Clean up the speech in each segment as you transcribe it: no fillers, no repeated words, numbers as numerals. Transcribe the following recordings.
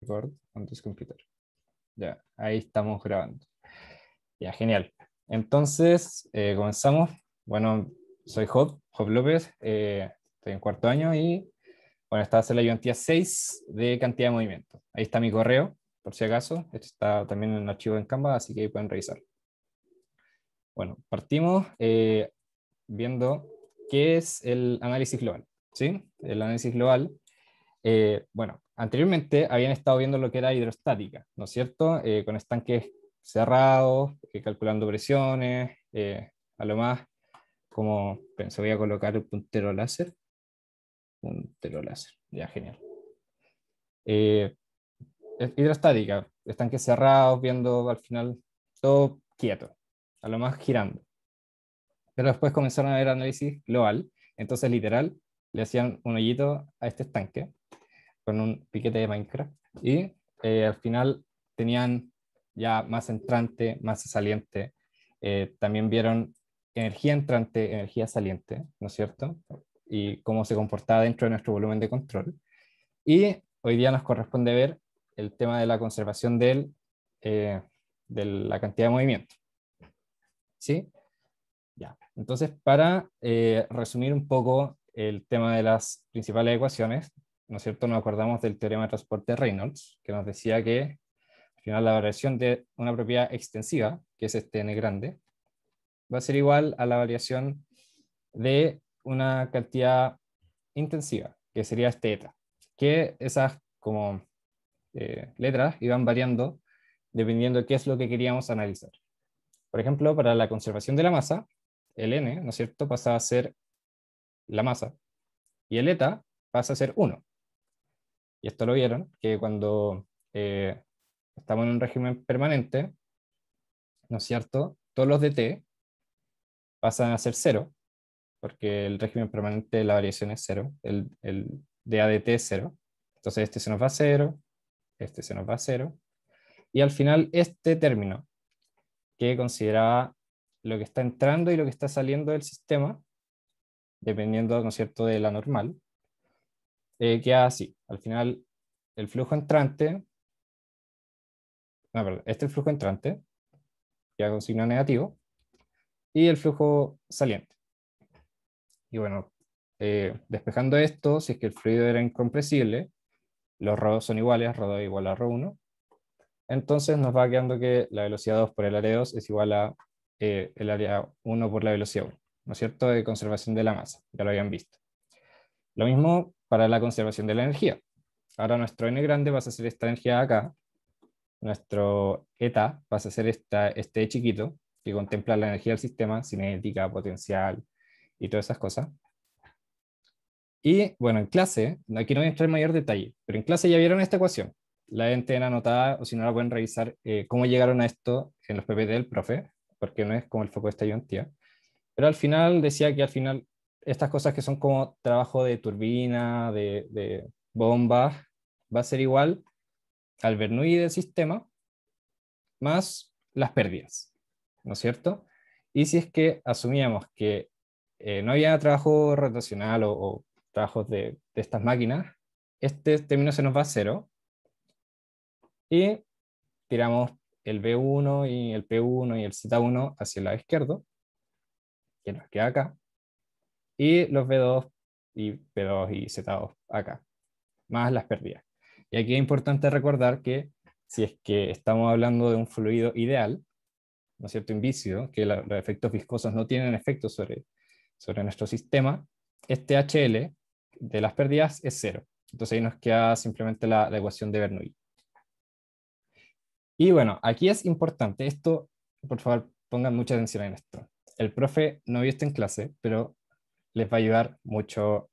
Record on this computer. Ya, ahí estamos grabando. Ya, genial. Entonces, comenzamos. Bueno, soy Job López, estoy en cuarto año y, bueno, esta va a ser la ayudantía 6 de cantidad de movimiento. Ahí está mi correo, por si acaso. Esto está también en el archivo en Canva, así que ahí pueden revisar. Bueno, partimos viendo qué es el análisis global. ¿Sí? El análisis global. Bueno, anteriormente habían estado viendo lo que era hidrostática, ¿no es cierto? Con estanques cerrados, calculando presiones, a lo más como, se voy a colocar el puntero láser, ya, genial. Hidrostática, estanques cerrados, viendo al final todo quieto, a lo más girando. Pero después comenzaron a ver análisis global, entonces literal le hacían un hoyito a este estanque con un piquete de Minecraft y al final tenían ya masa entrante, masa saliente, también vieron energía entrante, energía saliente, ¿no es cierto? Y cómo se comportaba dentro de nuestro volumen de control. Y hoy día nos corresponde ver el tema de la conservación de la cantidad de movimiento. ¿Sí? Ya. Entonces, para resumir un poco el tema de las principales ecuaciones, ¿no es cierto? Nos acordamos del teorema de transporte de Reynolds, que nos decía que al final la variación de una propiedad extensiva, que es este n grande, va a ser igual a la variación de una cantidad intensiva, que sería este eta, que esas como letras iban variando dependiendo de qué es lo que queríamos analizar. Por ejemplo, para la conservación de la masa, el n, ¿no es cierto?, pasa a ser la masa, y el eta pasa a ser 1. Y esto lo vieron, que cuando estamos en un régimen permanente, ¿no es cierto?, todos los de t pasan a ser 0, porque el régimen permanente la variación es 0, el dA de t es 0. Entonces este se nos va a 0, este se nos va a 0, y al final este término, que consideraba lo que está entrando y lo que está saliendo del sistema, dependiendo, ¿no es cierto?, de la normal, queda así. Al final, el flujo entrante, no, perdón, este es el flujo entrante, queda con signo negativo, y el flujo saliente. Y bueno, despejando esto, si es que el fluido era incompresible, los ρ son iguales, ρ2 igual a ρ1, entonces nos va quedando que la velocidad 2 por el área 2 es igual a el área 1 por la velocidad 1, ¿no es cierto?, de conservación de la masa, ya lo habían visto. Lo mismo para la conservación de la energía. Ahora nuestro n grande pasa a ser esta energía de acá, nuestro eta pasa a ser este chiquito, que contempla la energía del sistema, cinética, potencial y todas esas cosas. Y bueno, en clase, aquí no voy a entrar en mayor detalle, pero en clase ya vieron esta ecuación. La deben tener anotada, o si no la pueden revisar, cómo llegaron a esto en los PPT del profe, porque no es como el foco de esta ayudantía. Pero al final decía que al final estas cosas que son como trabajo de turbina, de bombas, va a ser igual al Bernoulli del sistema más las pérdidas, ¿no es cierto? Y si es que asumíamos que no había trabajo rotacional o trabajos de estas máquinas, este término se nos va a 0 y tiramos el B1 y el P1 y el Z1 hacia el lado izquierdo, que nos queda acá, y los B2 y P2 y Z2 acá, más las pérdidas. Y aquí es importante recordar que si es que estamos hablando de un fluido ideal, ¿no es cierto?, invícido, que los efectos viscosos no tienen efecto sobre nuestro sistema, este HL de las pérdidas es 0. Entonces ahí nos queda simplemente la ecuación de Bernoulli. Y bueno, aquí es importante, esto, por favor, pongan mucha atención en esto. El profe no vio esto en clase, pero les va a ayudar mucho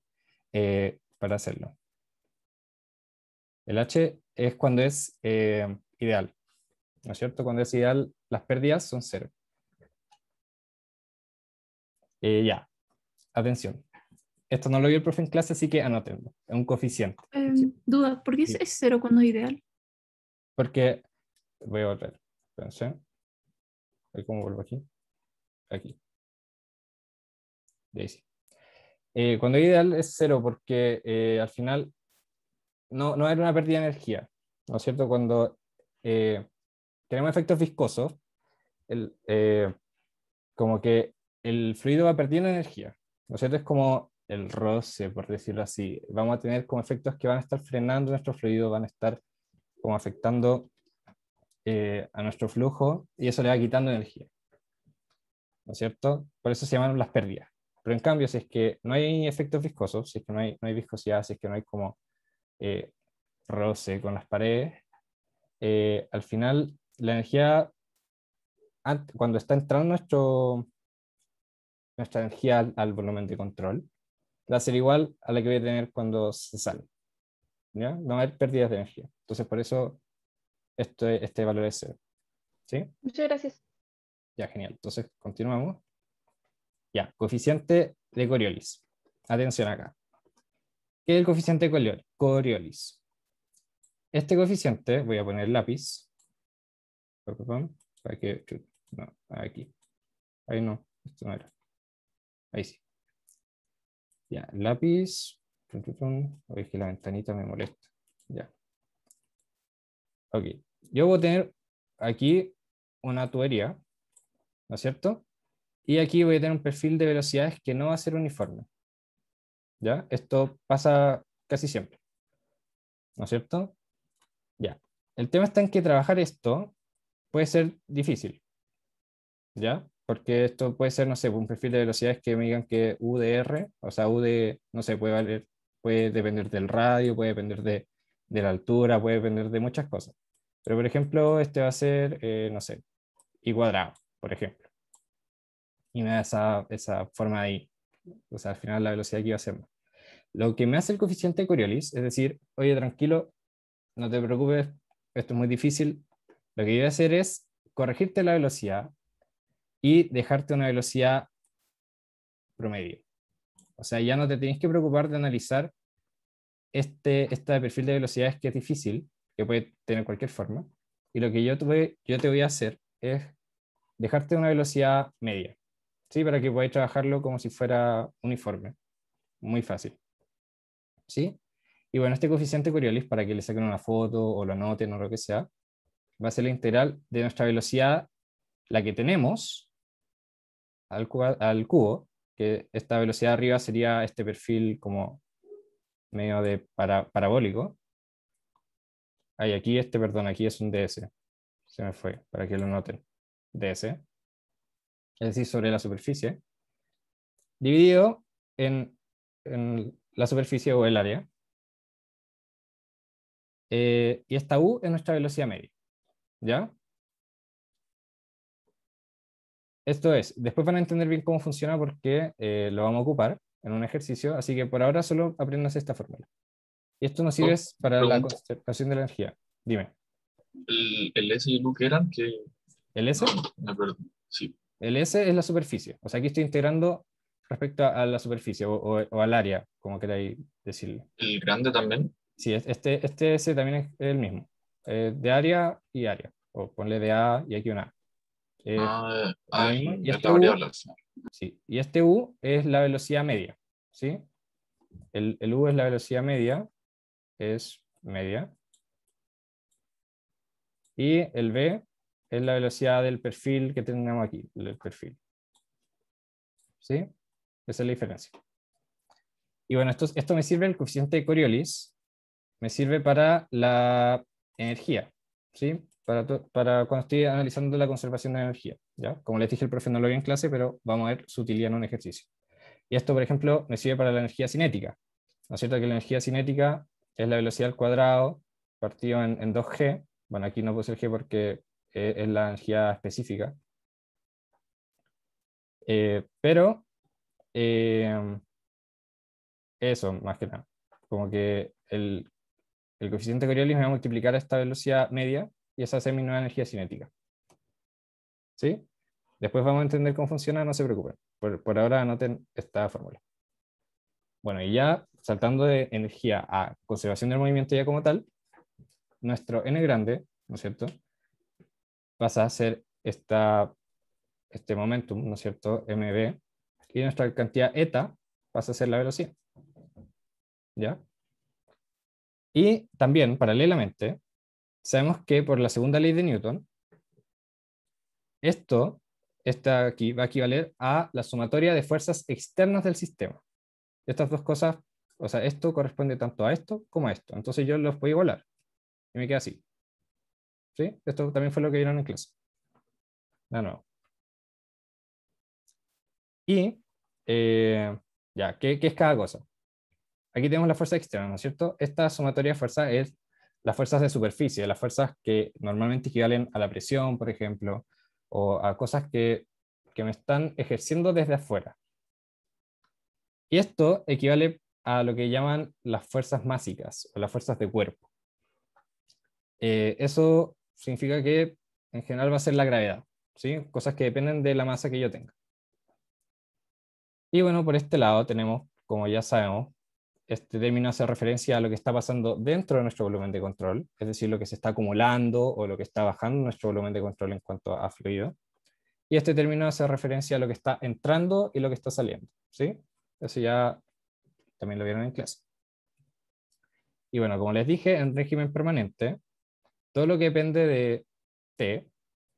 para hacerlo. El H es cuando es ideal, ¿no es cierto? Cuando es ideal, las pérdidas son 0. Ya, atención. Esto no lo vio el profe en clase, así que anótenlo. Es un coeficiente. Duda, ¿por qué Sí. es 0 cuando es ideal? Porque, voy a volver. Espérense. ¿Cómo vuelvo aquí? Aquí. De ahí sí. Cuando es ideal es 0 porque al final no hay una pérdida de energía. ¿no es cierto? Cuando tenemos efectos viscosos, como que el fluido va perdiendo energía, ¿no es cierto? Es como el roce, por decirlo así. Vamos a tener como efectos que van a estar frenando nuestro fluido, van a estar como afectando a nuestro flujo y eso le va quitando energía, ¿no es cierto? Por eso se llaman las pérdidas. Pero en cambio, si es que no hay efectos viscosos, si es que no hay viscosidad, si es que no hay como eh, roce con las paredes, al final la energía, cuando está entrando nuestra energía al volumen de control, va a ser igual a la que voy a tener cuando se sale. ¿Ya? No va a haber pérdidas de energía. Entonces, por eso este valor es cero. ¿Sí? Muchas gracias. Ya, genial. Entonces, continuamos. Ya, coeficiente de Coriolis. Atención acá. ¿Qué es el coeficiente de Coriolis? Este coeficiente, voy a poner lápiz. Para que, no, aquí. Ahí no, esto no era. Ahí sí. Ya, lápiz. Oye, es que la ventanita me molesta. Ya. Ok. Yo voy a tener aquí una tubería, ¿no es cierto? Y aquí voy a tener un perfil de velocidades que no va a ser uniforme. ¿Ya? Esto pasa casi siempre, ¿no es cierto? Ya. El tema está en que trabajar esto puede ser difícil, ¿ya? Porque esto puede ser, no sé, un perfil de velocidades que me digan que U de R, o sea, U de, no sé, puede depender del radio, puede depender de la altura, puede depender de muchas cosas. Pero, por ejemplo, este va a ser, no sé, I cuadrado, por ejemplo. Y me da esa forma ahí. O sea, al final la velocidad aquí va a ser más. Lo que me hace el coeficiente de Coriolis es decir, oye, tranquilo, no te preocupes, esto es muy difícil. Lo que yo voy a hacer es corregirte la velocidad y dejarte una velocidad promedio. O sea, ya no te tienes que preocupar de analizar este perfil de velocidades que es difícil, que puede tener cualquier forma. Y lo que yo te voy a hacer es dejarte una velocidad media, ¿sí? Para que podáis trabajarlo como si fuera uniforme. Muy fácil. ¿Sí? Y bueno, este coeficiente Coriolis, para que le saquen una foto o lo anoten o lo que sea, va a ser la integral de nuestra velocidad, la que tenemos al cubo, que esta velocidad arriba sería este perfil como medio de parabólico. Ay, aquí perdón, aquí es un ds. Se me fue, para que lo noten. ds. Es decir, sobre la superficie. Dividido en la superficie o el área. Y esta u es nuestra velocidad media. ¿Ya? Esto es, después van a entender bien cómo funciona porque lo vamos a ocupar en un ejercicio, así que por ahora solo aprendas esta fórmula. Y esto nos sirve Oh, para la pregunta, conservación de la energía. Dime, el S y el U que eran, que ¿el no, S? me perdí. Sí, El S es la superficie. O sea, aquí estoy integrando respecto a la superficie o al área, como queráis decirlo. el grande también. Sí, este S también es el mismo. De área y área. O ponle de A y aquí una A. Es lo mismo. Y Es este la U, variable al final. sí. Y este U es la velocidad media. ¿Sí? El U es la velocidad media. Es media. Y el B es la velocidad del perfil que tenemos aquí. El perfil. ¿Sí? Esa es la diferencia. Y bueno, esto me sirve, el coeficiente de Coriolis, me sirve para la energía, ¿sí? Para cuando estoy analizando la conservación de energía, ¿ya? Como les dije, el profe no lo vio en clase, pero vamos a ver su utilidad en un ejercicio. Y esto, por ejemplo, me sirve para la energía cinética, ¿no es cierto? Que la energía cinética es la velocidad al cuadrado partido en 2G. Bueno, aquí no puse el G porque es la energía específica. Pero eso, más que nada. Como que el coeficiente de Coriolis me va a multiplicar esta velocidad media y esa va a ser mi nueva energía cinética. ¿Sí? Después vamos a entender cómo funciona, no se preocupen. Por ahora anoten esta fórmula. Bueno, y ya saltando de energía a conservación del movimiento ya como tal, nuestro n grande, ¿no es cierto? Pasa a ser este momentum, ¿no es cierto? mv, y nuestra cantidad eta pasa a ser la velocidad. ¿Ya? Y también, paralelamente, sabemos que por la segunda ley de Newton, esta aquí va a equivaler a la sumatoria de fuerzas externas del sistema. Estas dos cosas, o sea, esto corresponde tanto a esto como a esto. Entonces yo los puedo igualar. Y me queda así. ¿Sí? Esto también fue lo que vieron en clase. De nuevo. Y, ya, ¿qué es cada cosa? Aquí tenemos la fuerza externa, ¿no es cierto? Esta sumatoria de fuerza es las fuerzas de superficie, las fuerzas que normalmente equivalen a la presión, por ejemplo, o a cosas que me están ejerciendo desde afuera. Y esto equivale a lo que llaman las fuerzas másicas o las fuerzas de cuerpo. Eso significa que en general va a ser la gravedad, ¿sí? Cosas que dependen de la masa que yo tenga. Y bueno, por este lado tenemos, como ya sabemos, este término hace referencia a lo que está pasando dentro de nuestro volumen de control, es decir, lo que se está acumulando o lo que está bajando nuestro volumen de control en cuanto a fluido. Y este término hace referencia a lo que está entrando y lo que está saliendo, ¿sí? Eso ya también lo vieron en clase. Y bueno, como les dije, en régimen permanente, todo lo que depende de T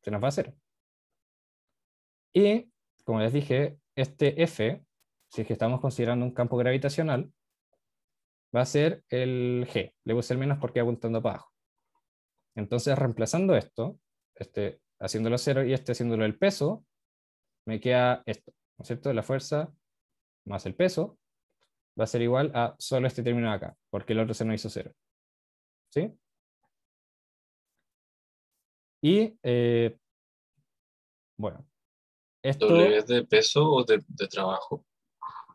se nos va a hacer. Y, como les dije, este F, si es que estamos considerando un campo gravitacional, va a ser el G. Le puse el menos porque apuntando para abajo. Entonces, reemplazando esto, haciéndolo 0 y haciéndolo el peso, me queda esto, ¿no es cierto? La fuerza más el peso va a ser igual a solo este término de acá, porque el otro se nos hizo 0. ¿Sí? Y, bueno, esto, ¿W es de peso o de trabajo?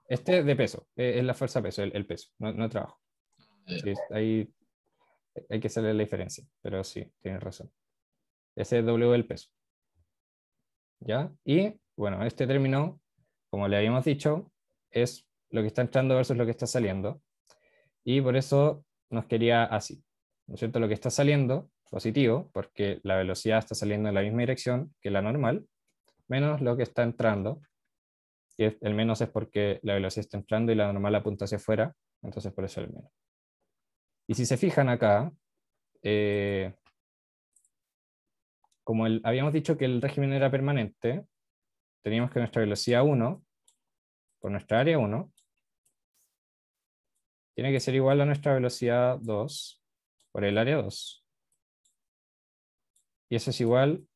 de peso, es la fuerza peso, el peso, no el trabajo. Sí, ahí hay que hacerle la diferencia, pero sí, tienes razón. Ese es W del peso. ¿Ya? Y, bueno, este término, como le habíamos dicho, es lo que está entrando versus lo que está saliendo. Y por eso nos quería así, ¿no es cierto? Lo que está saliendo, positivo, porque la velocidad está saliendo en la misma dirección que la normal, menos lo que está entrando, y el menos es porque la velocidad está entrando y la normal apunta hacia afuera, entonces por eso el menos. Y si se fijan acá, como habíamos dicho que el régimen era permanente, teníamos que nuestra velocidad 1, por nuestra área 1, tiene que ser igual a nuestra velocidad 2 por el área 2. Y eso es igual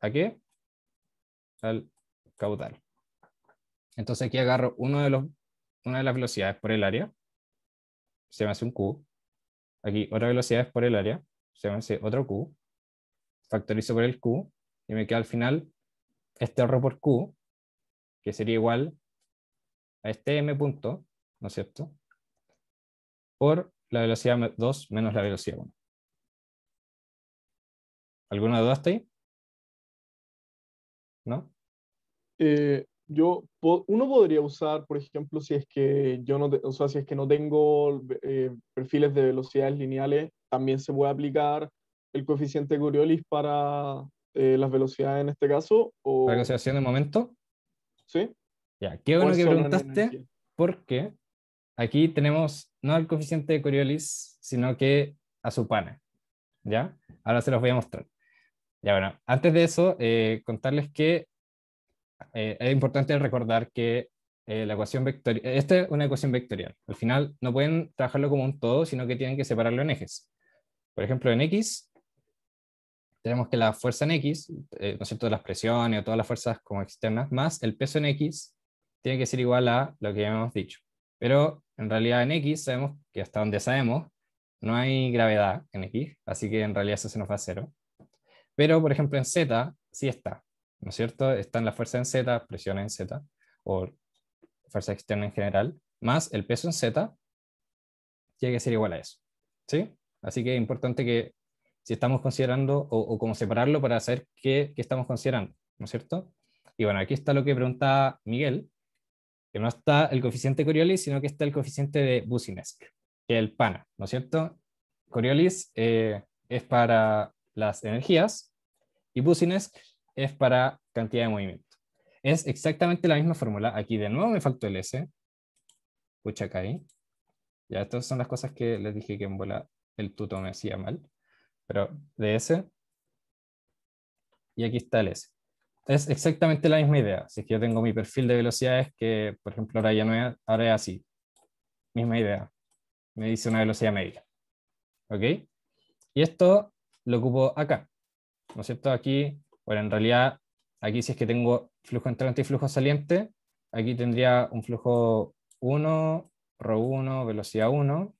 ¿a qué? Al caudal. Entonces aquí agarro una de las velocidades por el área, se me hace un Q. Aquí otra velocidad es por el área, se me hace otro Q. Factorizo por el Q y me queda al final este R por Q, que sería igual a este M punto, ¿no es cierto? Por la velocidad 2 menos la velocidad 1. ¿Alguna duda hasta ahí? ¿No? Uno podría usar, por ejemplo, si es que yo no, o sea, si es que no tengo perfiles de velocidades lineales, también se puede aplicar el coeficiente de Coriolis para las velocidades en este caso, Para o consideración de momento, ¿sí? ya, qué ¿O bueno es que solo en preguntaste, energía? porque aquí tenemos no el coeficiente de Coriolis, sino que a su pana, ¿ya? Ahora se los voy a mostrar. Ya bueno, antes de eso, contarles que es importante recordar que la ecuación vectorial, esta es una ecuación vectorial. Al final no pueden trabajarlo como un todo, sino que tienen que separarlo en ejes. Por ejemplo, en X, tenemos que la fuerza en X, ¿no es cierto?, las presiones o todas las fuerzas como externas, más el peso en X, tiene que ser igual a lo que ya hemos dicho. Pero en realidad en X sabemos que hasta donde sabemos no hay gravedad en X, así que en realidad eso se nos va a cero. Pero por ejemplo en Z sí está, ¿no es cierto? Están las fuerzas en Z, presiones en Z, o fuerza externa en general, más el peso en Z, tiene que ser igual a eso. ¿Sí? Así que es importante que si estamos considerando o cómo separarlo para saber qué estamos considerando, ¿no es cierto? Y bueno, aquí está lo que preguntaba Miguel, que no está el coeficiente Coriolis, sino que está el coeficiente de Boussinesq, que es el PANA, ¿no es cierto? Coriolis es para las energías y Boussinesq es para cantidad de movimiento. Es exactamente la misma fórmula. Aquí de nuevo me faltó el S. Pucha, acá ahí. Ya, estas son las cosas que les dije que en bola el tuto me hacía mal. pero de S, y aquí está el S. Es exactamente la misma idea. Si es que yo tengo mi perfil de velocidades que, por ejemplo, ahora ya no es, ahora es así. Misma idea. Me dice una velocidad media. ¿Ok? Y esto lo ocupo acá. ¿No es cierto? Aquí, bueno, en realidad, aquí si es que tengo flujo entrante y flujo saliente, aquí tendría un flujo 1, ρ1, velocidad 1.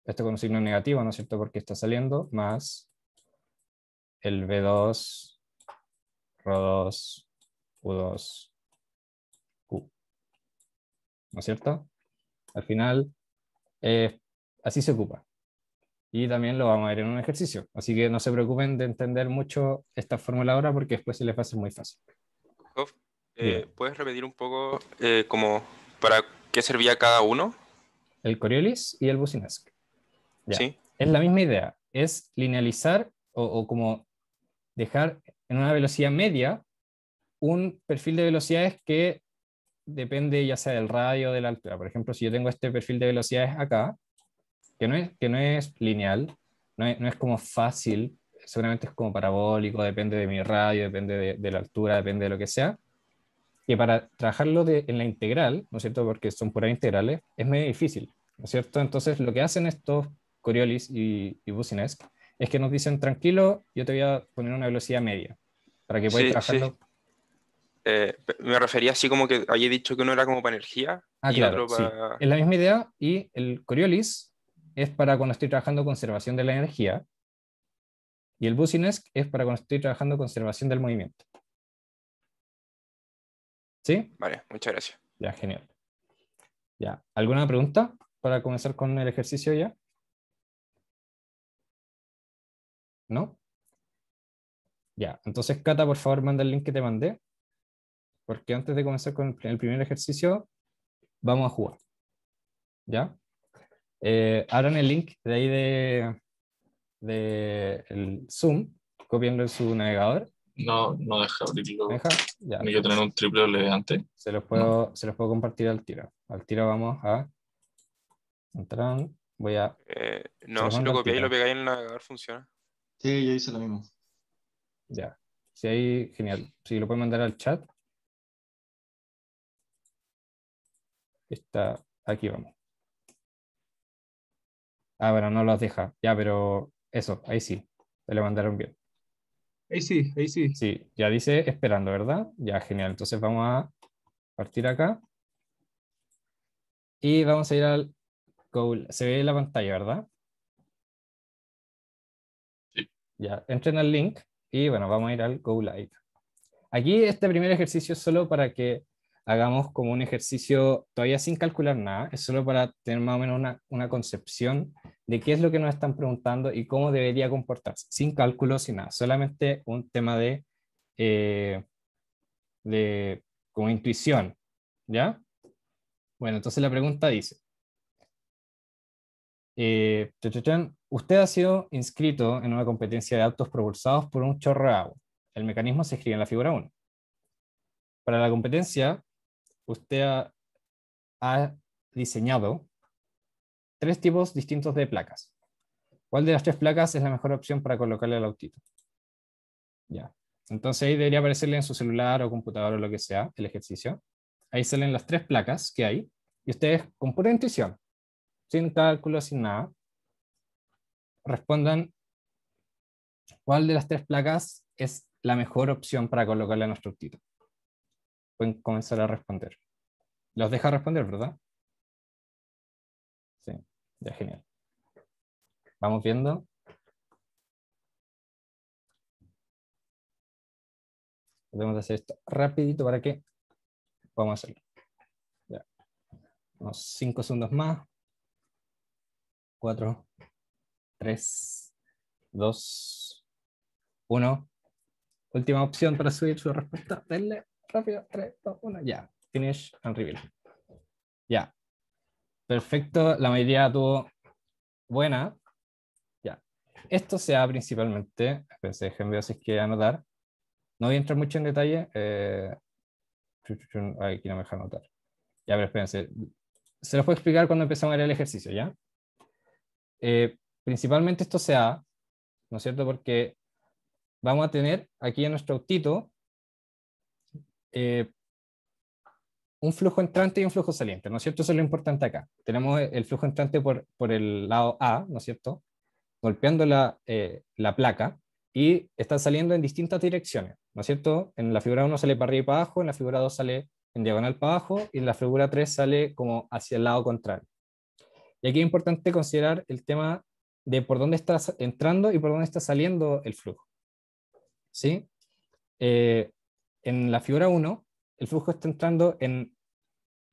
Esto con un signo negativo, ¿no es cierto? Porque está saliendo, más el V2, ρ2, U2, Q. ¿No es cierto? Al final, así se ocupa. Y también lo vamos a ver en un ejercicio. Así que no se preocupen de entender mucho esta fórmula ahora porque después se les va a hacer muy fácil. Jof, Dime. ¿puedes repetir un poco como para qué servía cada uno? El Coriolis y el Boussinesq. Ya. Sí. Es la misma idea. Es linealizar o como dejar en una velocidad media un perfil de velocidades que depende ya sea del radio o de la altura. Por ejemplo, si yo tengo este perfil de velocidades acá, que no es lineal, no es como fácil, seguramente es como parabólico, depende de mi radio, depende de la altura, depende de lo que sea, que para trabajarlo en la integral, ¿no es cierto? Porque son puras integrales, es medio difícil, ¿no es cierto? Entonces, lo que hacen estos Coriolis y Boussinesq es que nos dicen, tranquilo, yo te voy a poner una velocidad media, para que podáis Sí, sí. trabajarlo. Me refería así como que había dicho que uno era como para energía Ah, y claro, otro sí. para... Es la misma idea y el Coriolis es para cuando estoy trabajando conservación de la energía y el Boussinesq es para cuando estoy trabajando conservación del movimiento. ¿Sí? Vale, muchas gracias. Ya, genial. Ya. ¿Alguna pregunta para comenzar con el ejercicio ya? ¿No? Ya. Entonces, Cata, por favor, manda el link que te mandé, porque antes de comenzar con el primer ejercicio, vamos a jugar. ¿Ya? Abran el link de ahí de el Zoom, copienlo en su navegador. No, no deja abrirlo. ¿Me deja? Ya. Tiene que tener un triple W antes. Se los puedo compartir al tiro. Al tiro vamos a entrar. Voy a. Se No, los si mando lo al copiáis y tiro. lo pegáis en el navegador funciona. Sí, yo hice lo mismo. Ya. Si ahí, genial. Si lo pueden mandar al chat. Está. Aquí vamos. Ah, bueno, no los deja. Ya, pero eso, ahí sí. Se le mandaron bien. Ahí sí, ahí sí. Sí, ya dice esperando, ¿verdad? Ya, genial. Entonces vamos a partir acá. Y vamos a ir al Go. Se ve la pantalla, ¿verdad? Sí. Ya, entren al link y bueno, vamos a ir al Go Live. Aquí este primer ejercicio es solo para que hagamos como un ejercicio todavía sin calcular nada, es solo para tener más o menos una concepción de qué es lo que nos están preguntando y cómo debería comportarse, sin cálculos, sin nada, solamente un tema de como intuición, ¿ya? Bueno, entonces la pregunta dice, usted ha sido inscrito en una competencia de autos propulsados por un chorro de agua. El mecanismo se escribe en la figura 1. Para la competencia, usted ha diseñado 3 tipos distintos de placas. ¿Cuál de las 3 placas es la mejor opción para colocarle al autito? Ya. Entonces ahí debería aparecerle en su celular o computador o lo que sea, el ejercicio. Ahí salen las 3 placas que hay y ustedes con pura intuición, sin cálculo, sin nada, respondan cuál de las 3 placas es la mejor opción para colocarle a nuestro autito. Pueden comenzar a responder. Los deja responder, ¿verdad? Sí, ya, genial. Vamos viendo. Podemos hacer esto rapidito para que podamos hacerlo. Ya. Unos 5 segundos más. 4, 3, 2, 1. Última opción para subir su respuesta. Denle rápido. 3, 2, 1. Ya. Finish and reveal. Ya. Perfecto. La mayoría tuvo buena. Ya. Esto se da principalmente. Déjenme ver si es que anotar. No voy a entrar mucho en detalle. Aquí no me deja anotar. Ya, pero espérense. Se los puedo explicar cuando empezamos a ver el ejercicio, ¿ya? Principalmente esto se da ¿no es cierto? Porque vamos a tener aquí en nuestro autito un flujo entrante y un flujo saliente, ¿no es cierto? Eso es lo importante acá. Tenemos el flujo entrante por el lado A, ¿no es cierto? Golpeando la placa y está saliendo en distintas direcciones, ¿no es cierto? En la figura 1 sale para arriba y para abajo, en la figura 2 sale en diagonal para abajo y en la figura 3 sale como hacia el lado contrario. Y aquí es importante considerar el tema de por dónde está entrando y por dónde está saliendo el flujo. ¿Sí? En la figura 1, el flujo está entrando en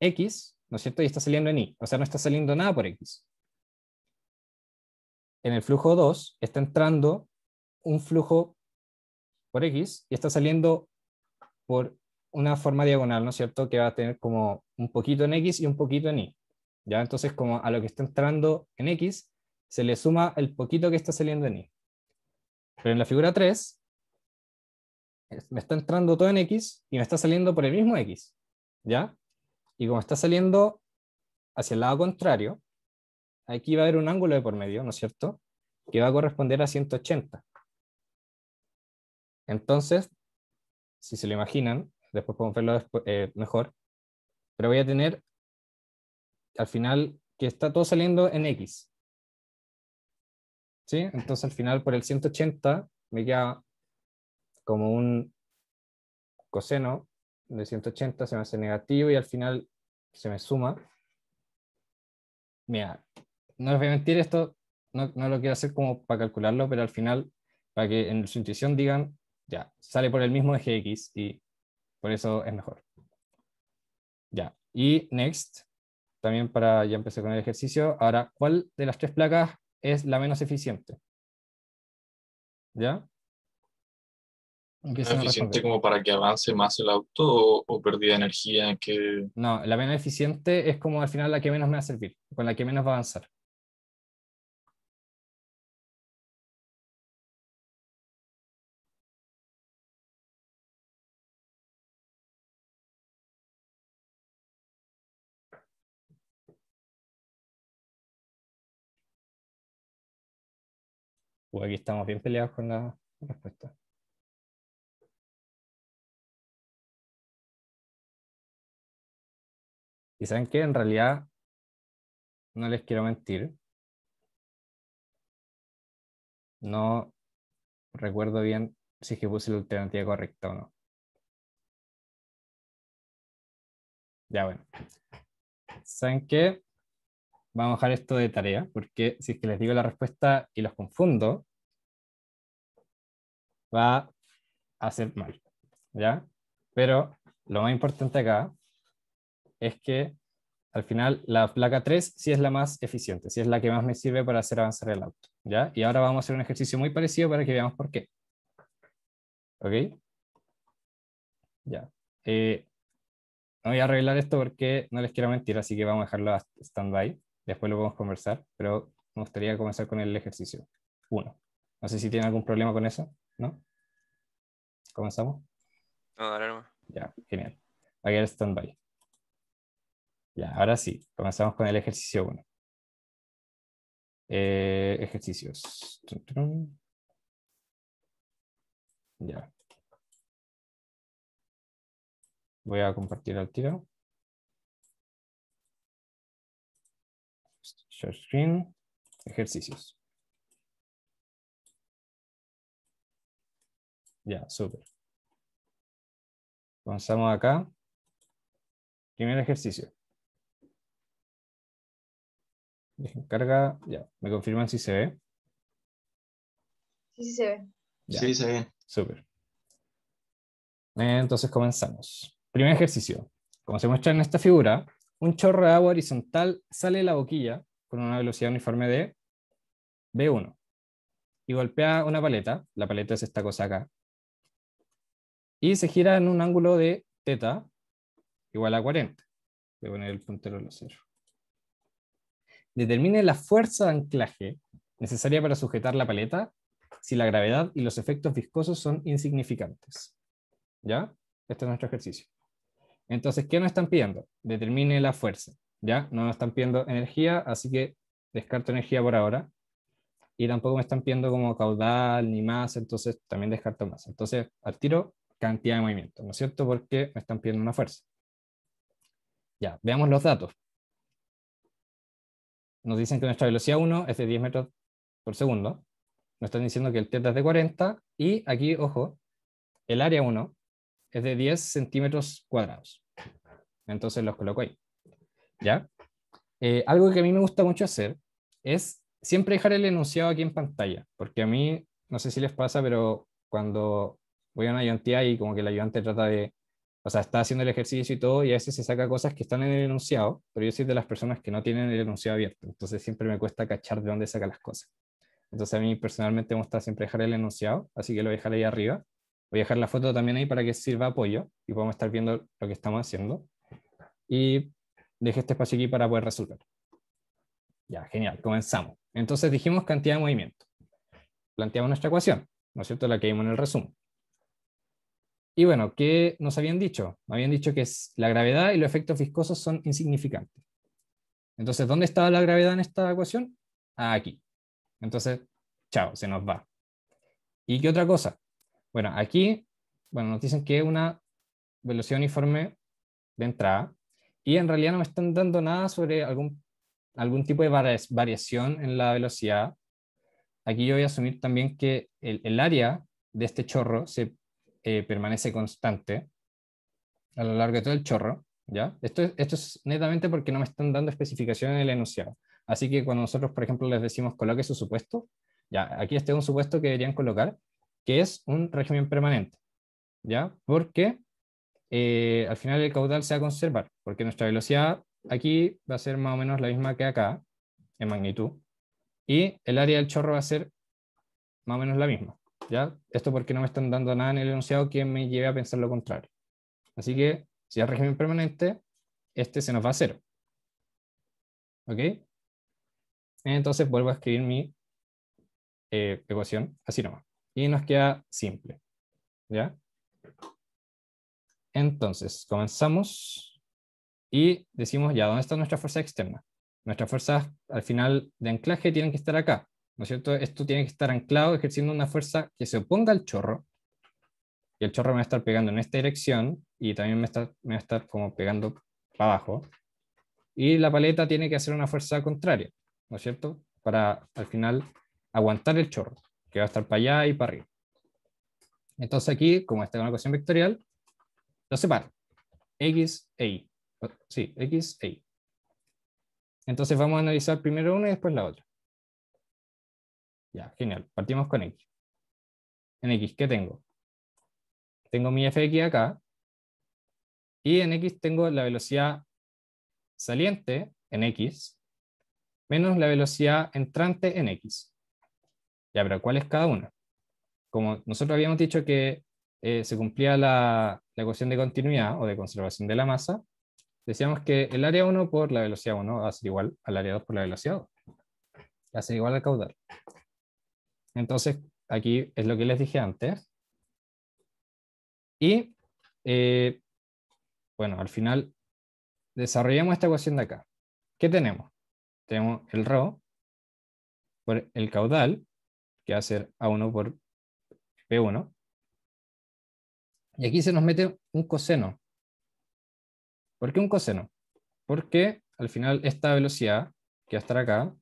X, ¿no es cierto? Y está saliendo en Y, o sea, no está saliendo nada por X. En el flujo 2 está entrando un flujo por X y está saliendo por una forma diagonal, ¿no es cierto? Que va a tener como un poquito en X y un poquito en Y. ¿Ya? Entonces, como a lo que está entrando en X, se le suma el poquito que está saliendo en Y. Pero en la figura 3, me está entrando todo en X y me está saliendo por el mismo X. ¿Ya? Y como está saliendo hacia el lado contrario, aquí va a haber un ángulo de por medio, ¿no es cierto? Que va a corresponder a 180. Entonces, si se lo imaginan, después podemos verlo mejor, pero voy a tener al final que está todo saliendo en X. ¿Sí? Entonces al final por el 180 me queda como un coseno de 180, se me hace negativo y al final se me suma. Mira, no les voy a mentir, esto no lo quiero hacer como para calcularlo, pero al final, para que en su intuición digan, ya, sale por el mismo eje X y por eso es mejor. Ya, y next, también para ya empecé con el ejercicio. Ahora, ¿cuál de las tres placas es la menos eficiente? ¿Ya? ¿Es Empiezan a eficiente responder. como para que avance más el auto o pérdida de energía en que... No, la menos eficiente es como al final la que menos me va a servir, con la que menos va a avanzar. Aquí estamos bien peleados con la respuesta. Y saben que en realidad, no les quiero mentir, no recuerdo bien si es que puse la alternativa correcta o no. Ya bueno. ¿Saben qué? Vamos a dejar esto de tarea, porque si es que les digo la respuesta y los confundo, va a ser mal. ¿Ya? Pero lo más importante acá es que al final la placa 3 sí es la más eficiente, sí es la que más me sirve para hacer avanzar el auto. ¿Ya? Y ahora vamos a hacer un ejercicio muy parecido para que veamos por qué. ¿Ok? Ya. No voy a arreglar esto porque no les quiero mentir, así que vamos a dejarlo a stand-by. Después lo podemos conversar, pero me gustaría comenzar con el ejercicio 1. No sé si tienen algún problema con eso, ¿no? ¿Comenzamos? No, dale nomás. Ya, genial. Va a quedar stand-by. Ya, ahora sí, comenzamos con el ejercicio 1. Ejercicios. Tun, tun. Ya. Voy a compartir al tiro. Share screen. Ejercicios. Ya, súper. Comenzamos acá. Primer ejercicio. Dejen carga. Ya, me confirman si se ve. Sí, sí se ve. Ya, Sí, se ve. súper. Entonces comenzamos. Primer ejercicio. Como se muestra en esta figura, un chorro de agua horizontal sale de la boquilla con una velocidad uniforme de V1 y golpea una paleta, la paleta es esta cosa acá, y se gira en un ángulo de θ igual a 40. Voy a poner el puntero a los 0. Determine la fuerza de anclaje necesaria para sujetar la paleta si la gravedad y los efectos viscosos son insignificantes. ¿Ya? Este es nuestro ejercicio. Entonces, ¿qué nos están pidiendo? Determine la fuerza. ¿Ya? No nos están pidiendo energía, así que descarto energía por ahora. y tampoco me están pidiendo como caudal ni masa, entonces también descarto masa. Entonces, al tiro, cantidad de movimiento, ¿no es cierto? Porque me están pidiendo una fuerza. Ya, veamos los datos. Nos dicen que nuestra velocidad 1 es de 10 metros por segundo. Nos están diciendo que el θ es de 40, y aquí, ojo, el área 1 es de 10 centímetros cuadrados. Entonces los coloco ahí. ¿Ya? Algo que a mí me gusta mucho hacer es siempre dejar el enunciado aquí en pantalla, porque a mí, no sé si les pasa, pero cuando voy a una ayudantía y como que el ayudante trata de, o sea, está haciendo el ejercicio y todo, y a veces se saca cosas que están en el enunciado, pero yo soy de las personas que no tienen el enunciado abierto, entonces siempre me cuesta cachar de dónde saca las cosas. Entonces a mí personalmente me gusta siempre dejar el enunciado, así que lo voy a dejar ahí arriba. Voy a dejar la foto también ahí para que sirva apoyo y podamos estar viendo lo que estamos haciendo. Y dejé este espacio aquí para poder resolver. Ya, genial, comenzamos. Entonces dijimos cantidad de movimiento. Planteamos nuestra ecuación, ¿no es cierto? La que vimos en el resumen. Y bueno, ¿qué nos habían dicho? Me habían dicho que la gravedad y los efectos viscosos son insignificantes. Entonces, ¿dónde estaba la gravedad en esta ecuación? Aquí. Entonces, chao, se nos va. ¿Y qué otra cosa? Bueno, aquí, bueno, nos dicen que es una velocidad uniforme de entrada, y en realidad no me están dando nada sobre algún tipo de variación en la velocidad. Aquí yo voy a asumir también que el área de este chorro permanece constante a lo largo de todo el chorro, ¿ya? Esto es netamente porque no me están dando especificación en el enunciado. Así que cuando nosotros, por ejemplo, les decimos coloque su supuesto, ya, aquí este es un supuesto que deberían colocar, que es un régimen permanente, ¿ya? Porque al final el caudal se va a conservar, porque nuestra velocidad aquí va a ser más o menos la misma que acá, en magnitud, y el área del chorro va a ser más o menos la misma, ¿ya? Esto porque no me están dando nada en el enunciado que me lleve a pensar lo contrario. Así que, si es régimen permanente, este se nos va a cero. ¿Ok? Entonces vuelvo a escribir mi ecuación así nomás. Y nos queda simple, ¿ya? Entonces, comenzamos y decimos ya, ¿dónde está nuestra fuerza externa? Nuestras fuerzas al final de anclaje tienen que estar acá, ¿no es cierto? Esto tiene que estar anclado ejerciendo una fuerza que se oponga al chorro, y el chorro me va a estar pegando en esta dirección, y también me va a estar como pegando para abajo, y la paleta tiene que hacer una fuerza contraria, ¿no es cierto? Para al final aguantar el chorro, que va a estar para allá y para arriba. Entonces aquí, como está en una ecuación vectorial, lo separo. X e Y. Sí, X e Y. Entonces vamos a analizar primero una y después la otra. Ya, genial. Partimos con X. En X, ¿qué tengo? Tengo mi fx acá, y en X tengo la velocidad saliente en X menos la velocidad entrante en X. Ya, pero ¿cuál es cada una? Como nosotros habíamos dicho que se cumplía la ecuación de continuidad o de conservación de la masa, decíamos que el área 1 por la velocidad 1 va a ser igual al área 2 por la velocidad 2. Va a ser igual al caudal. Entonces, aquí es lo que les dije antes. Y, bueno, al final desarrollamos esta ecuación de acá. ¿Qué tenemos? Tenemos el ρ por el caudal, que va a ser A1 por P1. Y aquí se nos mete un coseno. ¿Por qué un coseno? Porque al final esta velocidad, que va a estar acá, va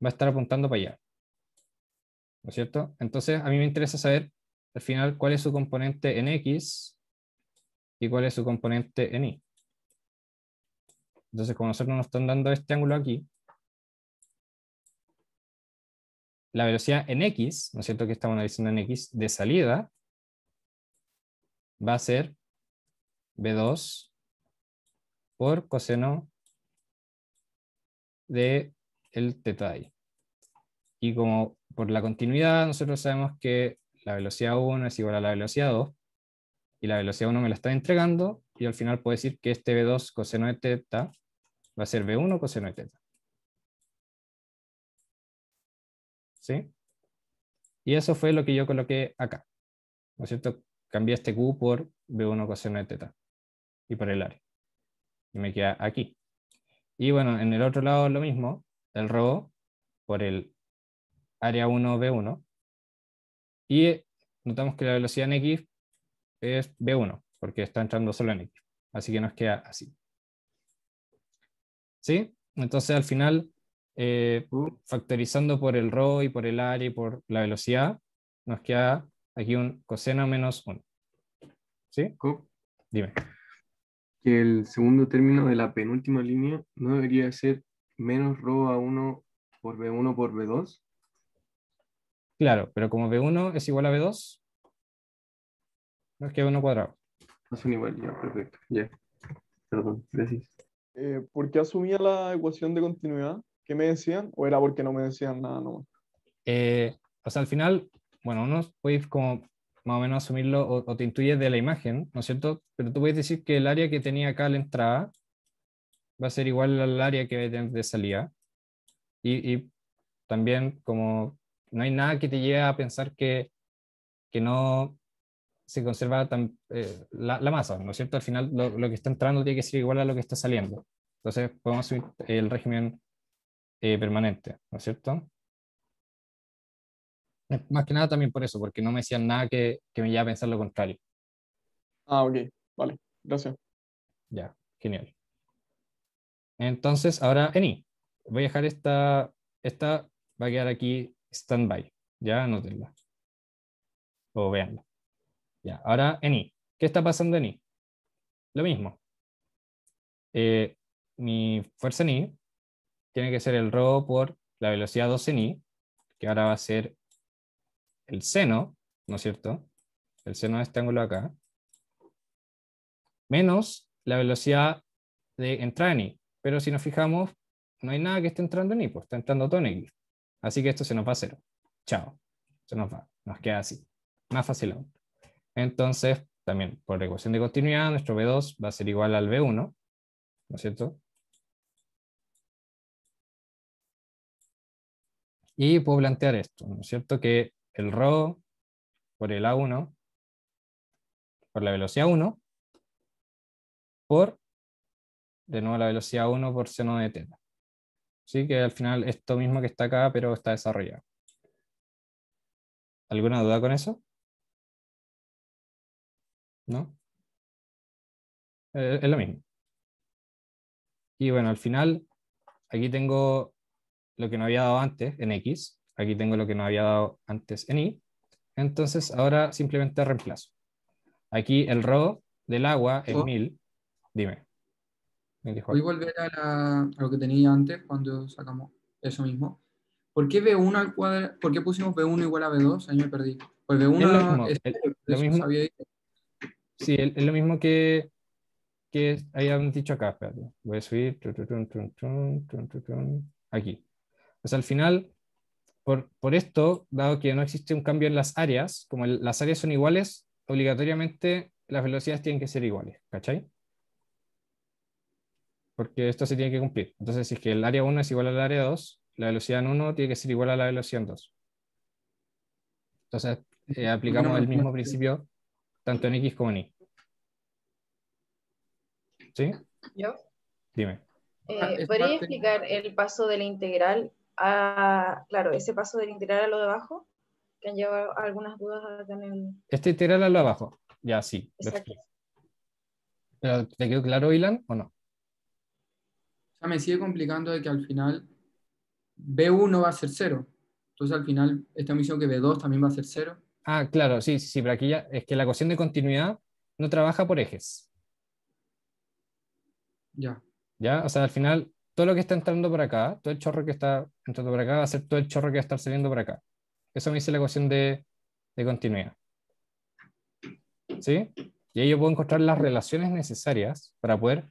a estar apuntando para allá. ¿No es cierto? Entonces, a mí me interesa saber al final cuál es su componente en X y cuál es su componente en Y. Entonces, como nosotros nos están dando este ángulo aquí, la velocidad en X, ¿no es cierto? Que estamos analizando en X, de salida, va a ser B2 por coseno de el teta i. Y como por la continuidad, nosotros sabemos que la velocidad 1 es igual a la velocidad 2, y la velocidad 1 me la está entregando, y al final puedo decir que este B2 coseno de teta va a ser B1 coseno de teta. ¿Sí? Y eso fue lo que yo coloqué acá, ¿no es cierto? Cambié este Q por B1 coseno de teta, y por el área. Y me queda aquí. Y bueno, en el otro lado lo mismo, el ρ por el área 1 B1, y notamos que la velocidad en X es B1, porque está entrando solo en X. Así que nos queda así. ¿Sí? Entonces al final, factorizando por el ρ y por el área y por la velocidad, nos queda aquí un coseno menos 1. ¿Sí? Jacob, Dime. que el segundo término de la penúltima línea no debería ser menos ρ a 1 por B1 por B2. Claro, pero como B1 es igual a B2, nos queda 1 cuadrado. No son igual, ya, perfecto. Ya. Perdón, gracias. ¿Por qué asumía la ecuación de continuidad? ¿Qué me decían? ¿O era porque no me decían nada nomás? O sea, al final, bueno, uno puede como más o menos asumirlo o te intuyes de la imagen, ¿no es cierto? Pero tú puedes decir que el área que tenía acá la entrada va a ser igual al área que va a tener de salida. Y también como no hay nada que te lleve a pensar que no se conserva la masa, ¿no es cierto? Al final lo que está entrando tiene que ser igual a lo que está saliendo. Entonces podemos asumir el régimen permanente, ¿no es cierto? Más que nada también por eso, porque no me decían nada que me lleve a pensar lo contrario. Ah, ok, vale, gracias. Ya, genial. Entonces, ahora en I. Voy a dejar esta va a quedar aquí standby. Ya, anótenla. O véanla. Ya, ahora en I. ¿Qué está pasando en I? Lo mismo. Mi fuerza en I tiene que ser el ρ por la velocidad 2 en I, que ahora va a ser el seno, ¿no es cierto? El seno de este ángulo acá, menos la velocidad de entrada en I. Pero si nos fijamos, no hay nada que esté entrando en I, pues está entrando todo en X. Así que esto se nos va a 0. Chao. Se nos va. Nos queda así. Más fácil aún. Entonces, también por ecuación de continuidad, nuestro B2 va a ser igual al B1, ¿no es cierto? Y puedo plantear esto, ¿no es cierto? Que el ρ por el A1, por la velocidad 1, por, de nuevo, la velocidad 1 por seno de teta. ¿Sí? Que al final esto mismo que está acá, pero está desarrollado. ¿Alguna duda con eso? ¿No? Es lo mismo. Y bueno, al final, aquí tengo lo que no había dado antes en X. Aquí tengo lo que no había dado antes en Y. Entonces, ahora simplemente reemplazo. Aquí el ρ del agua es 1000. Dime. Me dijo Voy a algo. volver a lo que tenía antes cuando sacamos eso mismo. ¿Por qué B1 al cuadrado? ¿Por qué pusimos B1 igual a B2? Ahí me perdí. Pues Es lo B1 mismo. es Lo eso mismo. sabía. Sí, es lo mismo que habían dicho acá. Espérate. Voy a subir. Aquí. O sea, al final, por esto, dado que no existe un cambio en las áreas, como las áreas son iguales, obligatoriamente las velocidades tienen que ser iguales. ¿Cachai? Porque esto se tiene que cumplir. Entonces, si es que el área 1 es igual al área 2, la velocidad en 1 tiene que ser igual a la velocidad en 2. Entonces, ¿Por qué no aplicamos me el lo mismo pones? principio tanto en X como en Y. ¿Sí? ¿Yo? Dime. Esa ¿Podría parte, explicar el paso de la integral a, claro, ese paso de la integral a lo de abajo? Que han llevado algunas dudas acá en el... Este integral a lo abajo. Ya, sí, lo Exacto. explico. ¿Pero te quedó claro, Ilan, o no? o sea, me sigue complicando de que al final B1 va a ser 0. Entonces al final estamos diciendo que B2 también va a ser 0. Ah, claro, sí, sí, sí, pero aquí ya es que la ecuación de continuidad no trabaja por ejes. Ya. ¿Ya? O sea, al final, todo lo que está entrando por acá, todo el chorro que está entrando por acá, va a ser todo el chorro que va a estar saliendo por acá. Eso me dice la ecuación de continuidad. ¿Sí? Y ahí yo puedo encontrar las relaciones necesarias para poder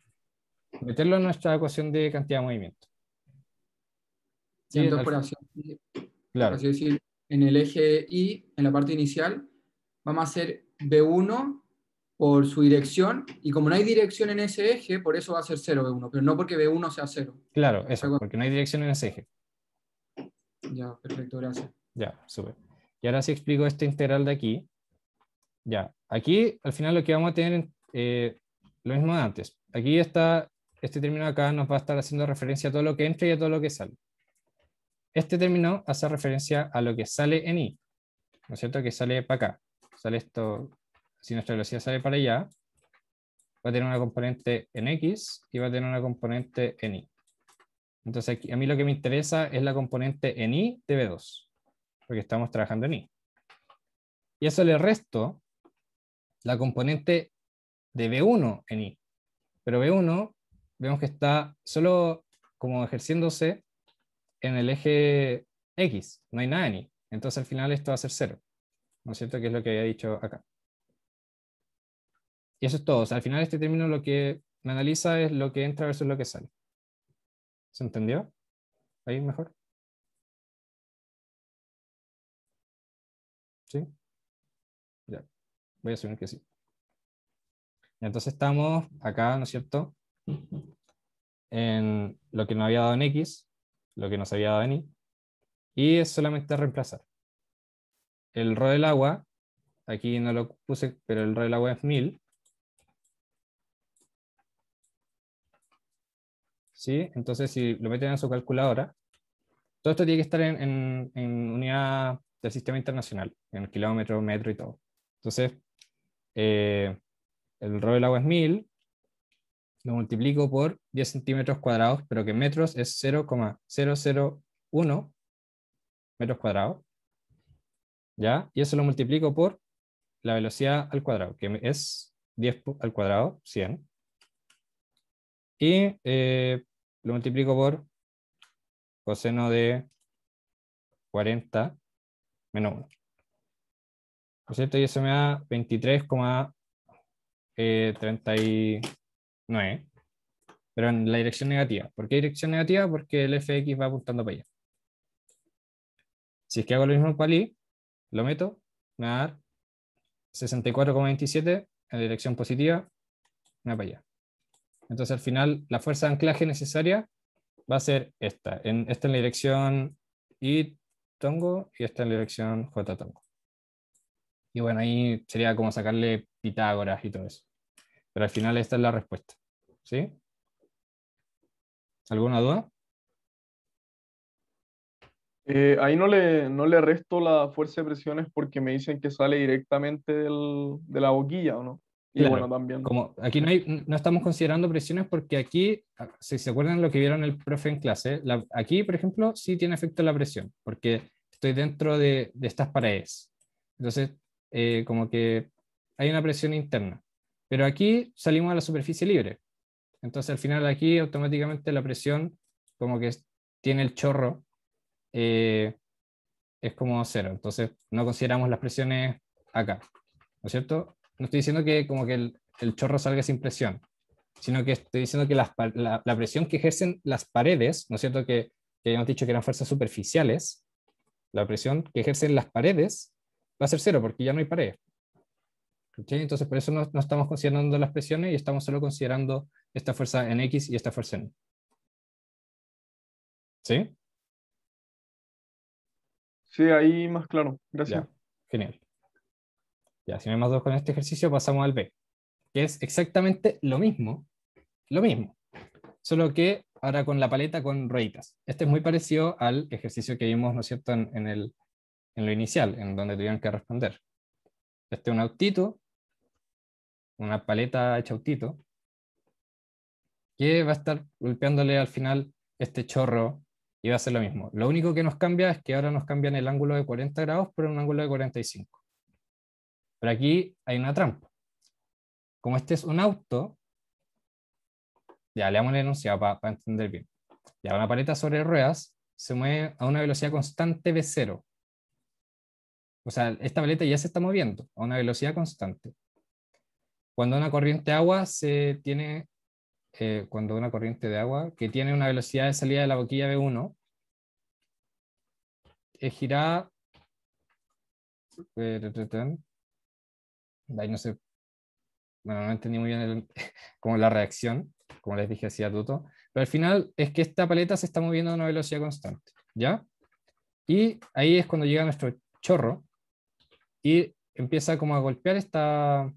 meterlo en nuestra ecuación de cantidad de movimiento. Y ¿Sí? entonces por Claro, así decir, en el eje Y, en la parte inicial, vamos a hacer B1 por su dirección, y como no hay dirección en ese eje, por eso va a ser 0 B1, pero no porque B1 sea 0. claro, eso, porque no hay dirección en ese eje. Ya, perfecto, gracias. Ya, súper. Y ahora sí explico esta integral de aquí. Ya, aquí al final lo que vamos a tener, lo mismo de antes. Aquí está, este término de acá nos va a estar haciendo referencia a todo lo que entra y a todo lo que sale. este término hace referencia a lo que sale en I, ¿no es cierto? Que sale para acá. Sale esto, si nuestra velocidad sale para allá, va a tener una componente en X y va a tener una componente en Y. Entonces aquí, a mí lo que me interesa es la componente en Y de B2, porque estamos trabajando en Y. Y eso le resto la componente de B1 en Y. Pero B1 vemos que está solo como ejerciéndose en el eje X, no hay nada en Y. Entonces al final esto va a ser 0. ¿No es cierto? Que es lo que había dicho acá. Y eso es todo. O sea, al final este término lo que me analiza es lo que entra versus lo que sale. ¿Se entendió? ¿Ahí mejor? ¿Sí? Ya. Voy a asumir que sí. Entonces estamos acá, ¿no es cierto? En lo que nos había dado en X, lo que nos había dado en Y, y es solamente reemplazar. El rho del agua, aquí no lo puse, pero el rho del agua es 1000. ¿Sí? Entonces, si lo meten en su calculadora, todo esto tiene que estar en unidad del sistema internacional, en kilómetro, metro y todo. Entonces, el rho del agua es 1000, lo multiplico por 10 centímetros cuadrados, pero que en metros es 0,001 metros cuadrados. ¿Ya? Y eso lo multiplico por la velocidad al cuadrado, que es 10 al cuadrado, 100. Y lo multiplico por coseno de 40 menos 1. ¿No es cierto? Y eso me da 23,39. Pero en la dirección negativa. ¿Por qué dirección negativa? Porque el fx va apuntando para allá. Si es que hago lo mismo para y, lo meto, me va a dar 64,27 en dirección positiva, me va para allá. Entonces al final la fuerza de anclaje necesaria va a ser esta. Esta en la dirección Y tongo y esta en la dirección J tongo. Y bueno, ahí sería como sacarle Pitágoras y todo eso. Pero al final esta es la respuesta. ¿Sí? ¿Alguna duda? Ahí no le resto la fuerza de presiones porque me dicen que sale directamente de la boquilla, ¿o no? Y Claro, bueno, también. como aquí no estamos considerando presiones porque aquí, si se acuerdan lo que vieron el profe en clase, aquí, por ejemplo, sí tiene efecto la presión, porque estoy dentro de estas paredes. Entonces, como que hay una presión interna. Pero aquí salimos a la superficie libre. Entonces, al final aquí automáticamente la presión, como que tiene el chorro, es como 0. Entonces, no consideramos las presiones acá, ¿no es cierto? No estoy diciendo que como que el chorro salga sin presión, sino que estoy diciendo que la presión que ejercen las paredes, ¿no es cierto? Que habíamos dicho que eran fuerzas superficiales, la presión que ejercen las paredes va a ser 0 porque ya no hay paredes. ¿Sí? Entonces por eso no estamos considerando las presiones y estamos solo considerando esta fuerza en X y esta fuerza en Y. ¿Sí? Sí, ahí más claro. Gracias. Ya, genial. Ya, si no hay más dudas con este ejercicio, pasamos al B, que es exactamente lo mismo, solo que ahora con la paleta con rueditas. Este es muy parecido al ejercicio que vimos, ¿no es cierto?, en lo inicial, en donde tuvieron que responder. Este es un autito, una paleta hecha autito, que va a estar golpeándole al final este chorro y va a ser lo mismo. Lo único que nos cambia es que ahora nos cambian el ángulo de 40 grados por un ángulo de 45. Pero aquí hay una trampa. Como este es un auto, ya leamos el enunciado para entender bien. Ya una paleta sobre ruedas se mueve a una velocidad constante v0. O sea, esta paleta ya se está moviendo a una velocidad constante. Cuando una corriente de agua cuando una corriente de agua que tiene una velocidad de salida de la boquilla v1 es girada, ahí no sé, bueno, no entendí muy bien como la reacción, como les dije hacía Tuto, pero al final es que esta paleta se está moviendo a una velocidad constante, ¿ya? Y ahí es cuando llega nuestro chorro y empieza como a golpear esta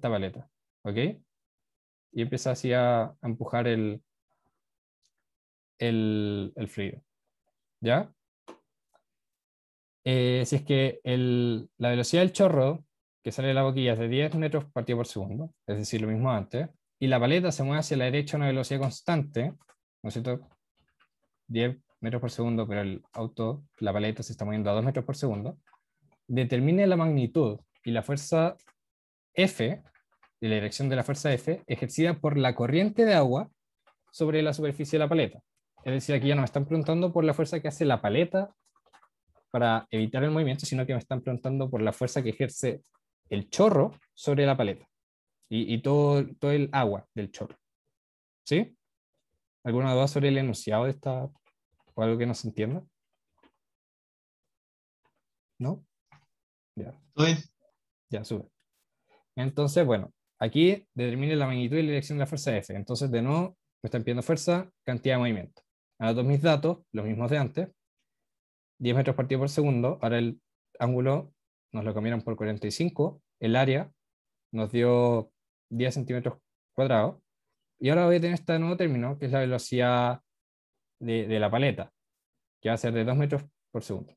paleta, ¿ok? Y empieza así a empujar el fluido. ¿Ya? Si es que la velocidad del chorro que sale de la boquilla es de 10 metros partido por segundo, es decir, lo mismo antes, y la paleta se mueve hacia la derecha a una velocidad constante, ¿no es cierto? 10 metros por segundo, pero la paleta se está moviendo a 2 metros por segundo, determine la magnitud y la fuerza F, y la dirección de la fuerza F, ejercida por la corriente de agua sobre la superficie de la paleta. Es decir, aquí ya no me están preguntando por la fuerza que hace la paleta para evitar el movimiento, sino que me están preguntando por la fuerza que ejerce el chorro sobre la paleta y todo el agua del chorro. ¿Sí? ¿Alguna duda sobre el enunciado de esta, o algo que no se entienda? ¿No? Ya. Estoy. Ya, sube. Entonces, bueno, aquí determine la magnitud y la dirección de la fuerza F. Entonces, de nuevo, me están pidiendo fuerza, cantidad de movimiento. Anoto mis datos, los mismos de antes. 10 metros partido por segundo. Ahora el ángulo nos lo cambiaron por 45. El área nos dio 10 centímetros cuadrados. Y ahora voy a tener este nuevo término, que es la velocidad de la paleta, que va a ser de 2 metros por segundo.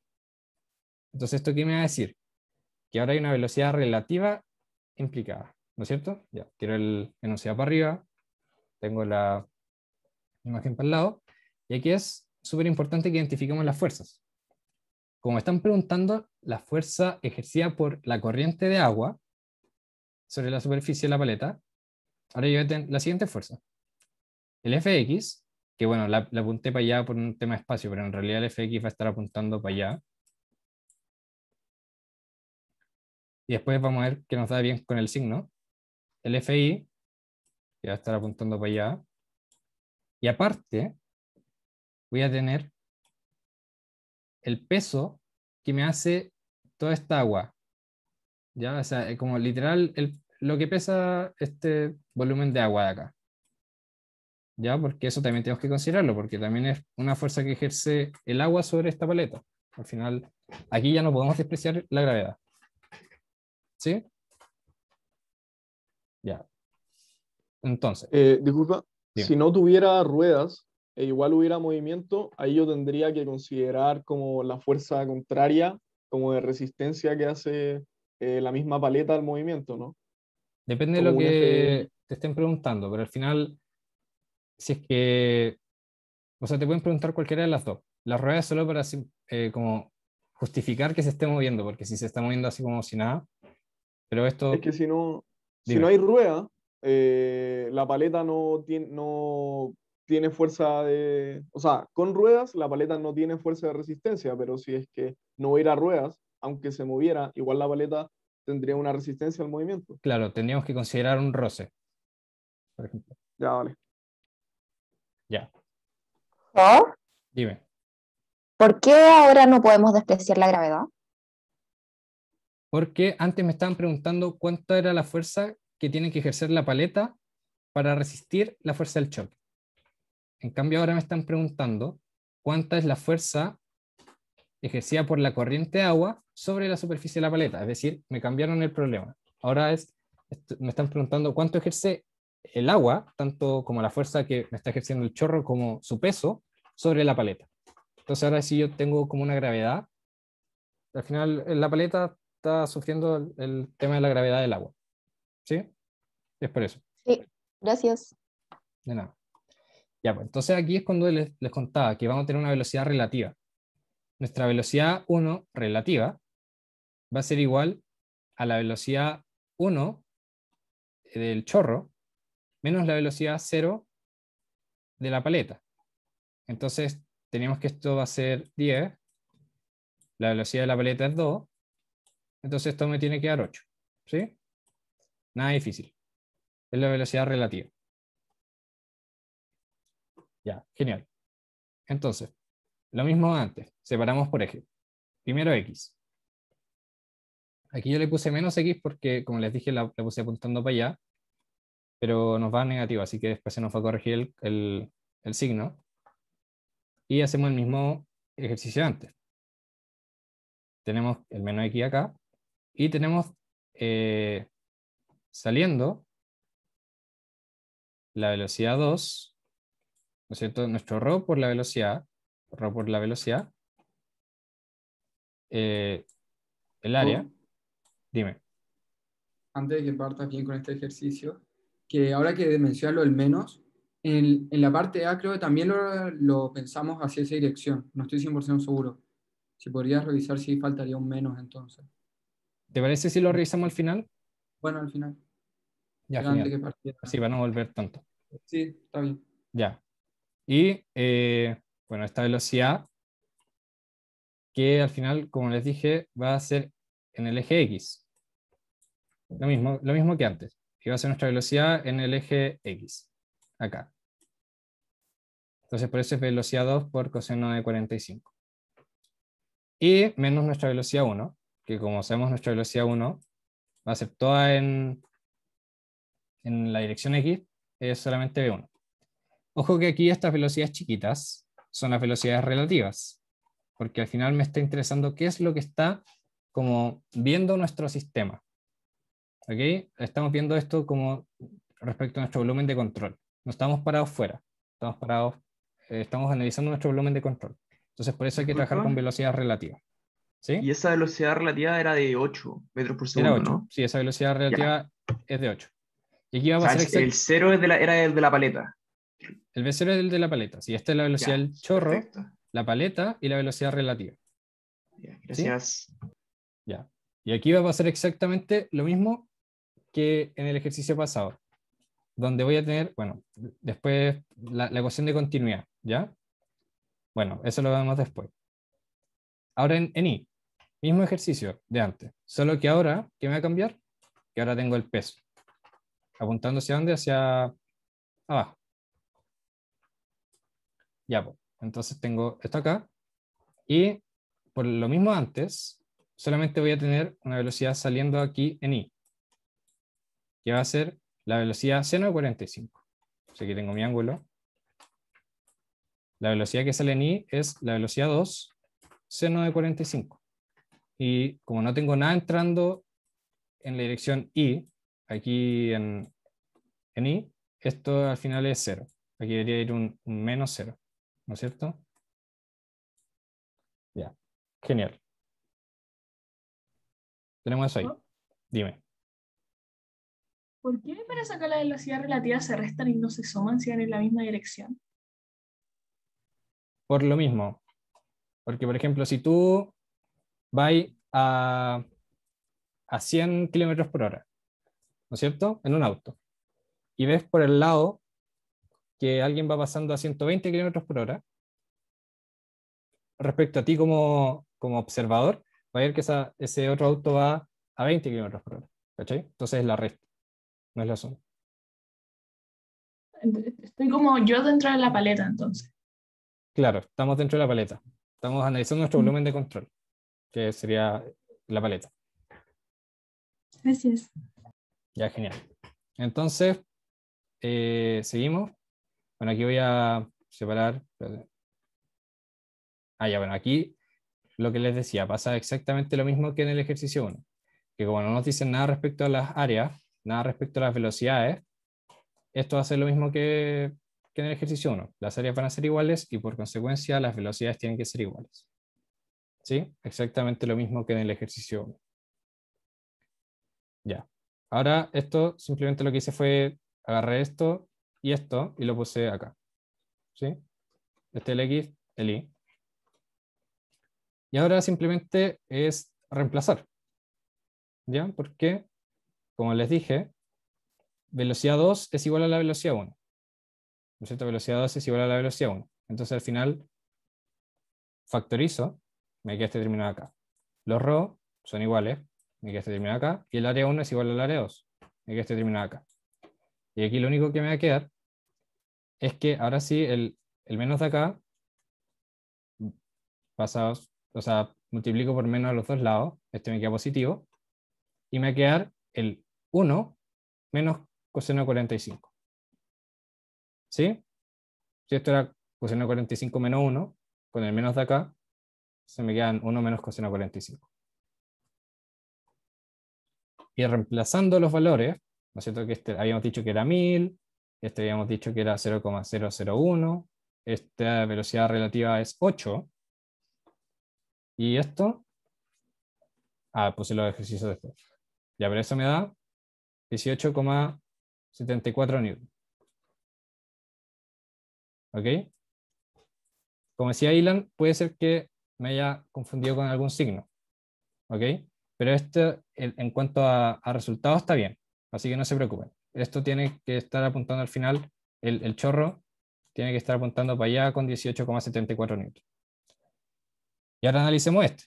Entonces, ¿esto qué me va a decir? Que ahora hay una velocidad relativa implicada, ¿no es cierto? Ya, tiro el enunciado para arriba, tengo la imagen para el lado, y aquí es súper importante que identifiquemos las fuerzas. Como me están preguntando la fuerza ejercida por la corriente de agua sobre la superficie de la paleta, ahora yo voy a tener la siguiente fuerza. El Fx, que bueno, la apunté para allá por un tema de espacio, pero en realidad el Fx va a estar apuntando para allá. Y después vamos a ver que nos da bien con el signo. El FI, que va a estar apuntando para allá. Y aparte, voy a tener el peso que me hace toda esta agua. ¿Ya? O sea, como literal lo que pesa este volumen de agua de acá. ¿Ya? Porque eso también tenemos que considerarlo, porque también es una fuerza que ejerce el agua sobre esta paleta. Al final, aquí ya no podemos despreciar la gravedad. ¿Sí? Ya. Entonces. Disculpa, Dime. si no tuviera ruedas e igual hubiera movimiento, ahí yo tendría que considerar como la fuerza contraria, como de resistencia que hace la misma paleta al movimiento, ¿no? Depende de Como lo un que FI. te estén preguntando, pero al final, si es que, o sea, te pueden preguntar cualquiera de las dos. Las ruedas solo para como justificar que se esté moviendo, porque si se está moviendo así como si nada, pero esto, Es que si no dime. hay rueda, la paleta no tiene fuerza de... O sea, con ruedas la paleta no tiene fuerza de resistencia, pero si es que no hubiera ruedas, aunque se moviera, igual la paleta tendría una resistencia al movimiento. Claro, tendríamos que considerar un roce, por ejemplo. Ya, vale. Ya, ¿Oh? dime. ¿Por qué ahora no podemos despreciar la gravedad? Porque antes me estaban preguntando cuánto era la fuerza que tiene que ejercer la paleta para resistir la fuerza del choque. En cambio, ahora me están preguntando cuánta es la fuerza ejercida por la corriente de agua sobre la superficie de la paleta. Es decir, me cambiaron el problema. Ahora me están preguntando cuánto ejerce el agua, tanto como la fuerza que me está ejerciendo el chorro como su peso sobre la paleta. Entonces ahora si yo tengo como una gravedad, al final la paleta está sufriendo el tema de la gravedad del agua. ¿Sí? Es por eso. Sí, gracias. De nada. Ya, pues entonces aquí es cuando les contaba que vamos a tener una velocidad relativa. Nuestra velocidad 1 relativa va a ser igual a la velocidad 1 del chorro menos la velocidad 0 de la paleta. Entonces tenemos que esto va a ser 10, la velocidad de la paleta es 2, entonces esto me tiene que dar 8. ¿Sí? Nada difícil. Es la velocidad relativa. Ya, genial. Entonces, lo mismo antes, separamos por eje. Primero X. Aquí yo le puse menos X porque, como les dije, la puse apuntando para allá, pero nos va a negativo, así que después se nos va a corregir el signo. Y hacemos el mismo ejercicio de antes. Tenemos el menos X acá, y tenemos saliendo la velocidad 2, ¿no es cierto? Nuestro ρ por la velocidad, el área. Dime. Antes de que partas bien con este ejercicio, que ahora que mencionas lo del menos, en la parte A creo que también lo pensamos hacia esa dirección. No estoy 100% seguro. Si podrías revisar si faltaría un menos entonces. ¿Te parece si lo revisamos al final? Bueno, al final. Ya, Era antes genial. que partiera. Así para no volver tanto. Sí, está bien. Ya. Y bueno, esta velocidad, que al final, como les dije, va a ser en el eje X. Lo mismo que antes. Que va a ser nuestra velocidad en el eje X. Acá. Entonces, por eso es velocidad 2 por coseno de 45. Y menos nuestra velocidad 1, que como sabemos nuestra velocidad 1 va a ser toda en la dirección X, es solamente V1. Ojo que aquí estas velocidades chiquitas son las velocidades relativas, porque al final me está interesando qué es lo que está como viendo nuestro sistema. ¿Ok? Estamos viendo esto como respecto a nuestro volumen de control. No estamos parados fuera, estamos analizando nuestro volumen de control. Entonces por eso hay que trabajar con velocidades relativas. ¿Sí? Y esa velocidad relativa era de 8 metros por segundo, Era 8, ¿no? sí, esa velocidad relativa es de 8. Y aquí va O a sea, ser el 0 era el de la paleta. el V0 es el de la paleta. Si esta es la velocidad Ya, del chorro, perfecto. la paleta y la velocidad relativa. Ya, gracias. Ya. Y aquí va a pasar exactamente lo mismo que en el ejercicio pasado, donde voy a tener, bueno, después la ecuación de continuidad, ¿ya? Bueno, eso lo vemos después. Ahora en I, mismo ejercicio de antes, solo que ahora, ¿qué me va a cambiar? Que ahora tengo el peso, apuntando hacia dónde, hacia abajo. Ya, pues, entonces tengo esto acá, y por lo mismo antes, solamente voy a tener una velocidad saliendo aquí en I, que va a ser la velocidad seno de 45. Así que tengo mi ángulo. La velocidad que sale en I es la velocidad 2 seno de 45. Y como no tengo nada entrando en la dirección I, aquí en I, esto al final es 0. Aquí debería ir un menos 0, ¿no es cierto? Ya, genial. Tenemos eso ahí. Dime. ¿Por qué para sacar la velocidad relativa se restan y no se suman si van en la misma dirección? Por lo mismo. Porque, por ejemplo, si tú vas a 100 kilómetros por hora, ¿no es cierto? En un auto. Y ves por el lado que alguien va pasando a 120 kilómetros por hora, respecto a ti como observador, va a ver que ese otro auto va a 20 kilómetros por hora. ¿Cachai? Entonces es la resta, no es la suma. Estoy como yo dentro de la paleta, entonces. Claro, estamos dentro de la paleta. Estamos analizando nuestro volumen de control, que sería la paleta. Gracias. Ya, genial. Entonces, seguimos. Bueno, aquí voy a separar. Ya, bueno, aquí lo que les decía, pasa exactamente lo mismo que en el ejercicio 1. Que como no nos dicen nada respecto a las áreas, nada respecto a las velocidades, esto va a ser lo mismo que en el ejercicio 1. Las áreas van a ser iguales y por consecuencia las velocidades tienen que ser iguales. ¿Sí? Exactamente lo mismo que en el ejercicio 1. Ya. Ahora esto simplemente lo que hice fue agarrar esto y lo puse acá. ¿Sí? Este es el X, el Y. Y ahora simplemente es reemplazar. ¿Ya? Porque, como les dije, velocidad 2 es igual a la velocidad 1. ¿No es cierto? Velocidad 2 es igual a la velocidad 1. Entonces al final factorizo, me queda este término acá. Los ρ son iguales, me queda este término acá, y el área 1 es igual al área 2, me queda este término acá. Y aquí lo único que me va a quedar es que ahora sí el menos de acá pasa, o sea, multiplico por menos a los dos lados, este me queda positivo, y me va a quedar el 1 menos coseno de 45. ¿Sí? Si esto era coseno de 45 menos 1, con el menos de acá, se me quedan 1 menos coseno de 45. Y reemplazando los valores, ¿no es cierto? Que este habíamos dicho que era 1000, este habíamos dicho que era 0,001, esta velocidad relativa es 8, y esto Puse los ejercicios después. Ya, pero eso me da 18,74 newton. ¿Ok? Como decía Ilan, puede ser que me haya confundido con algún signo. ¿Ok? Pero esto, en cuanto a resultados, está bien. Así que no se preocupen. Esto tiene que estar apuntando al final, el chorro tiene que estar apuntando para allá con 18,74 newton. Y ahora analicemos este.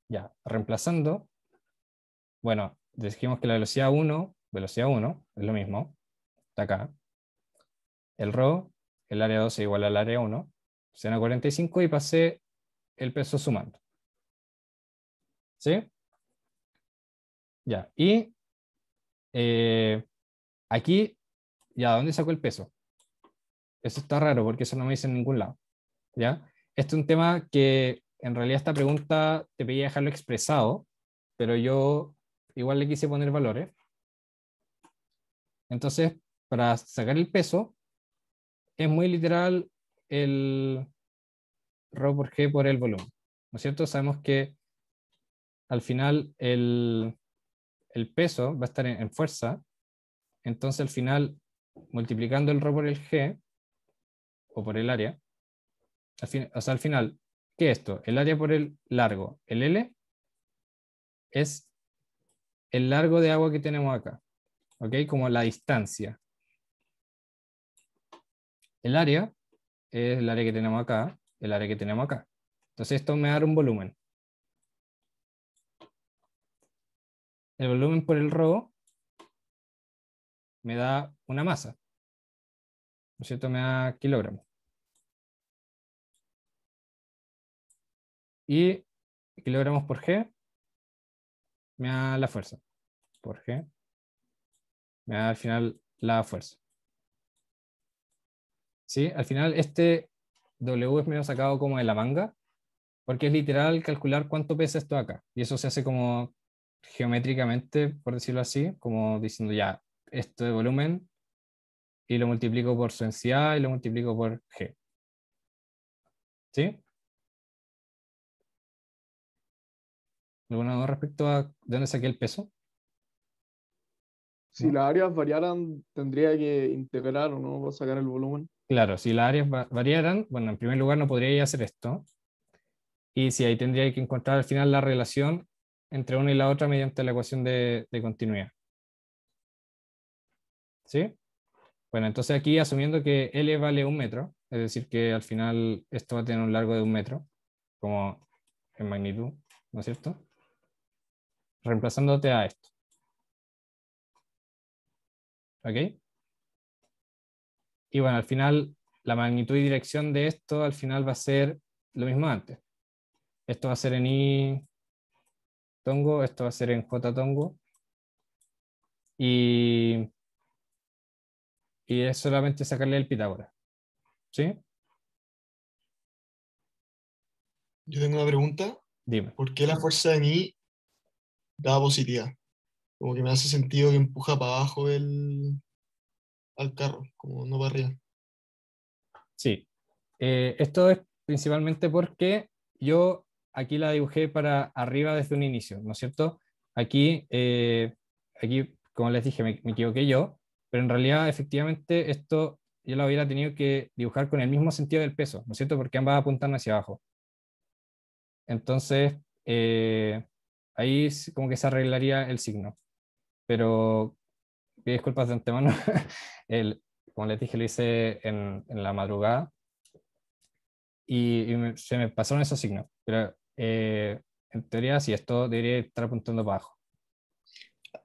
Ya, reemplazando, bueno, dijimos que la velocidad 1 es lo mismo, está acá. El ρ, el área 2 es igual al área 1, será 45 y pasé el peso sumando. ¿Sí? Ya, y aquí, ya, ¿dónde sacó el peso? Eso está raro porque eso no me dice en ningún lado. ¿Ya? Este es un tema que en realidad esta pregunta te pedía dejarlo expresado, pero yo igual le quise poner valores. Entonces, para sacar el peso, es muy literal el ρ por g por el volumen. ¿No es cierto? Sabemos que al final el peso va a estar en fuerza, entonces al final, multiplicando el ρ por el g, o por el área, al final, ¿qué es esto? El área por el largo, el L, es el largo de agua que tenemos acá, ¿ok? Como la distancia. El área es el área que tenemos acá, el área que tenemos acá. Entonces esto me da un volumen. El volumen por el ρ me da una masa. ¿No es cierto? Me da kilogramos. Y kilogramos por G me da la fuerza. Por G me da al final la fuerza. ¿Sí? Al final este W es medio sacado como de la manga, porque es literal calcular cuánto pesa esto acá. Y eso se hace como geométricamente, por decirlo así, como diciendo ya, esto de volumen, y lo multiplico por su densidad y lo multiplico por G. ¿Sí? ¿Alguna duda respecto a de dónde saqué el peso? Si las áreas variaran, tendría que integrar o no para sacar el volumen. Claro, si las áreas variaran, bueno, en primer lugar no podría hacer esto. Y si ahí tendría que encontrar al final la relación entre una y la otra mediante la ecuación de continuidad. ¿Sí? Bueno, entonces aquí asumiendo que L vale 1 metro, es decir que al final esto va a tener un largo de 1 metro, como en magnitud, ¿no es cierto? Reemplazándote a esto. ¿Ok? Y bueno, al final la magnitud y dirección de esto al final va a ser lo mismo antes. Esto va a ser en I tongo, esto va a ser en J tongo. Y es solamente sacarle el Pitágoras. ¿Sí? Yo tengo una pregunta. Dime. ¿Por qué la fuerza de mí da positiva? Como que me hace sentido que empuja para abajo al carro, como no para arriba. Sí. Esto es principalmente porque yo aquí la dibujé para arriba desde un inicio, ¿no es cierto? Aquí, como les dije, me equivoqué yo, pero en realidad, efectivamente, esto yo lo hubiera tenido que dibujar con el mismo sentido del peso, ¿no es cierto? Porque ambas apuntan hacia abajo. Entonces, ahí como que se arreglaría el signo. Pero pido disculpas de antemano. Como les dije, lo hice en la madrugada y se me pasaron esos signos. Pero en teoría, sí, esto debería estar apuntando para abajo.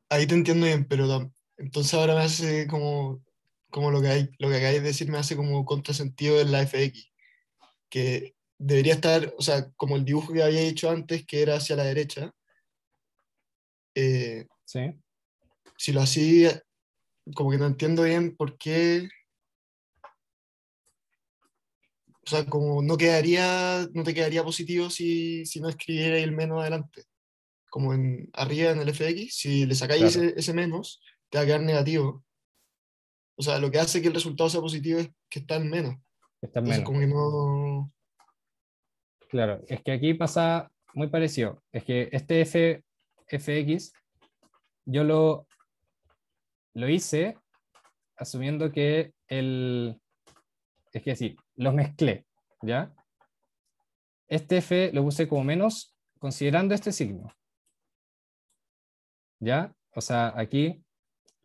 Ahí te entiendo bien, pero entonces ahora me hace como lo que acabáis de decir me hace como contrasentido en la FX, que debería estar, o sea, como el dibujo que había hecho antes, que era hacia la derecha, ¿Sí? Si lo hacía, como que no entiendo bien por qué, o sea, como no te quedaría positivo si no escribiera el menos adelante. Como arriba en el FX, si le sacáis Claro. ese menos, te va a quedar negativo. O sea, lo que hace que el resultado sea positivo es que está en menos. Está en Entonces, menos. como que no. Claro, es que aquí pasa muy parecido. Es que este fx yo lo hice asumiendo que es que sí, los mezclé, ¿ya? Este f lo puse como menos considerando este signo, ¿ya? O sea, aquí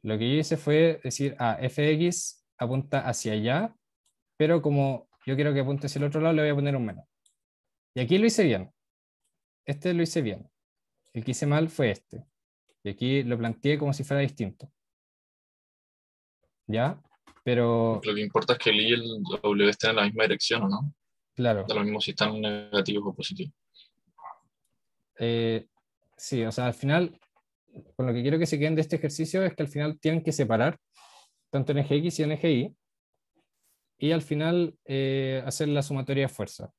lo que yo hice fue decir, fx apunta hacia allá, pero como yo quiero que apunte hacia el otro lado, le voy a poner un menos. Y aquí lo hice bien. Este lo hice bien. El que hice mal fue este. Y aquí lo planteé como si fuera distinto. ¿Ya? Pero, Lo que importa es que el I y el W estén en la misma dirección, ¿o no? claro, Da lo mismo si están negativos o positivos. sí, o sea, al final, con lo que quiero que se queden de este ejercicio es que al final tienen que separar tanto en eje X y en eje Y, y al final hacer la sumatoria de fuerza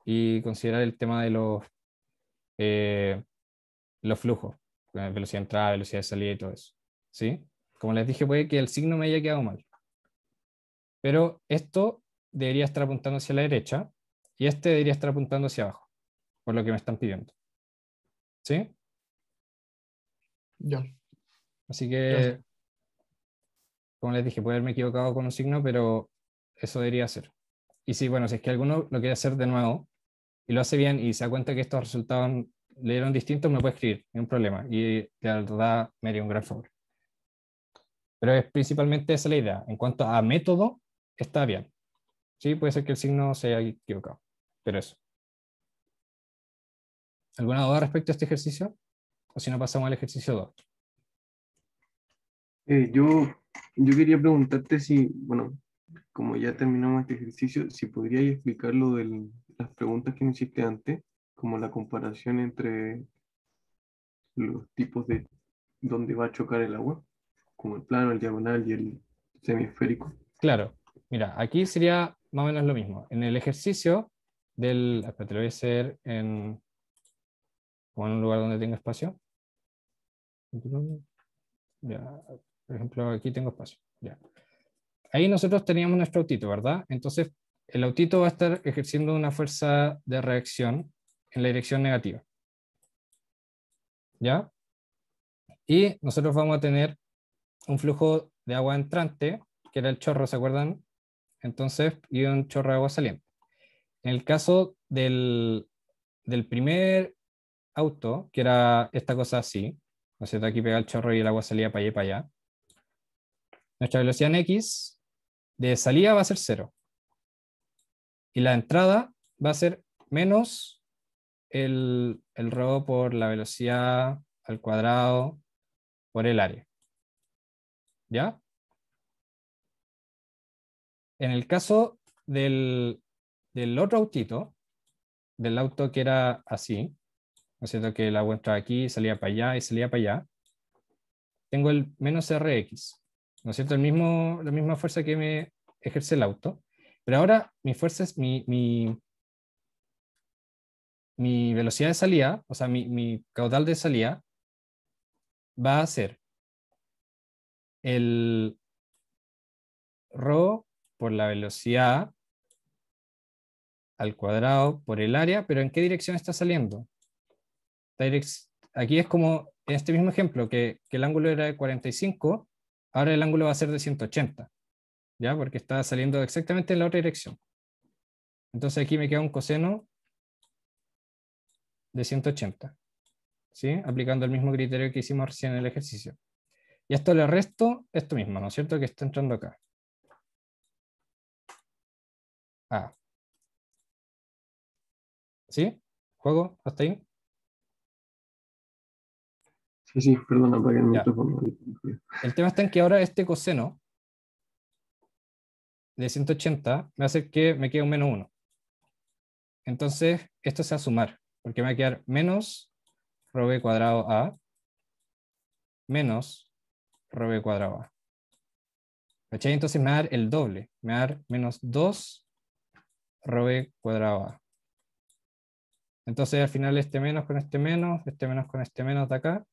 y considerar el tema de los flujos, velocidad de entrada, velocidad de salida y todo eso. ¿Sí? Como les dije, puede que el signo me haya quedado mal. Pero esto debería estar apuntando hacia la derecha y este debería estar apuntando hacia abajo, por lo que me están pidiendo. ¿Sí? Ya. Así Ya. que, como les dije, puede haberme equivocado con un signo, pero eso debería ser. Y si, bueno, si es que alguno lo quiere hacer de nuevo y lo hace bien y se da cuenta que estos resultados le dieron distintos, me puede escribir, no hay un problema. Y la verdad me haría un gran favor. Pero es principalmente esa la idea. En cuanto a método, está bien. Sí, puede ser que el signo se haya equivocado, pero eso. ¿Alguna duda respecto a este ejercicio? O si no, pasamos al ejercicio 2. Yo quería preguntarte si, bueno, como ya terminamos este ejercicio, si podrías explicar lo de las preguntas que me hiciste antes, como la comparación entre los tipos de dónde va a chocar el agua, como el plano, el diagonal y el semisférico. Claro, mira, aquí sería más o menos lo mismo. En el ejercicio espérate, lo voy a hacer como en un lugar donde tenga espacio. Ya, por ejemplo, aquí tengo espacio. Ya. Ahí nosotros teníamos nuestro autito, ¿verdad? Entonces, el autito va a estar ejerciendo una fuerza de reacción en la dirección negativa. ¿Ya? Y nosotros vamos a tener un flujo de agua entrante, que era el chorro, ¿se acuerdan? Entonces, y un chorro de agua saliente. En el caso del primer auto, que era esta cosa así, ¿no es cierto? Aquí pega el chorro y el agua salía para allá y para allá. Nuestra velocidad en X de salida va a ser 0. Y la entrada va a ser menos el rho por la velocidad al cuadrado por el área. ¿Ya? En el caso del otro autito, del auto que era así, ¿no es cierto? Que el agua entraba aquí, salía para allá y salía para allá, tengo el menos Rx, ¿no es cierto? La misma fuerza que me ejerce el auto, pero ahora mi fuerza es mi velocidad de salida, o sea, mi caudal de salida va a ser el rho por la velocidad al cuadrado por el área, pero ¿en qué dirección está saliendo? Aquí es como en este mismo ejemplo, que el ángulo era de 45, ahora el ángulo va a ser de 180, ¿ya? Porque está saliendo exactamente en la otra dirección. Entonces aquí me queda un coseno de 180, ¿sí? Aplicando el mismo criterio que hicimos recién en el ejercicio. Y esto le resto esto mismo, ¿no es cierto? Que está entrando acá. ¿Sí? ¿Juego? ¿Hasta ahí? Sí, perdona, apagué el Ya. micrófono. El tema está en que ahora este coseno de 180 me va a hacer que me quede un menos 1. Entonces, esto se va a sumar, porque me va a quedar menos rho b cuadrado a menos rho b cuadrado a. ¿Cachai? Entonces me va a dar el doble, me va a dar menos 2 rho b cuadrado a. Entonces al final este menos con este menos con este menos de acá,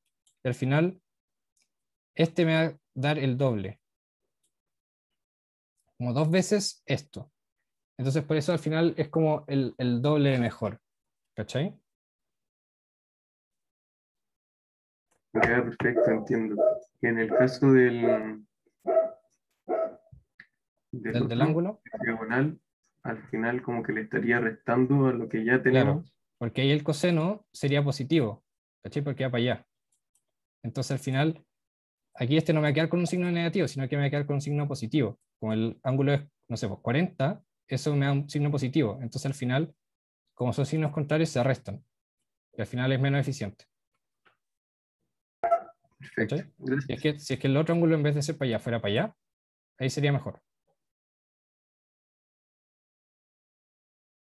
y al final este me va a dar el doble, como 2 veces esto. Entonces por eso al final es como el doble de mejor, ¿cachai? Ya, perfecto, entiendo. Y en el caso del Del otro, ángulo, diagonal, al final como que le estaría restando a lo que ya claro, tenemos. porque ahí el coseno sería positivo, ¿cachai? Porque va para allá. Entonces al final, aquí este no me va a quedar con un signo negativo, sino que me va a quedar con un signo positivo. Como el ángulo es, no sé, pues 40, eso me da un signo positivo. Entonces al final, como son signos contrarios, se restan. Y al final es menos eficiente. Perfecto, ¿Cachai? gracias. Si es que el otro ángulo en vez de ser para allá fuera para allá, ahí sería mejor.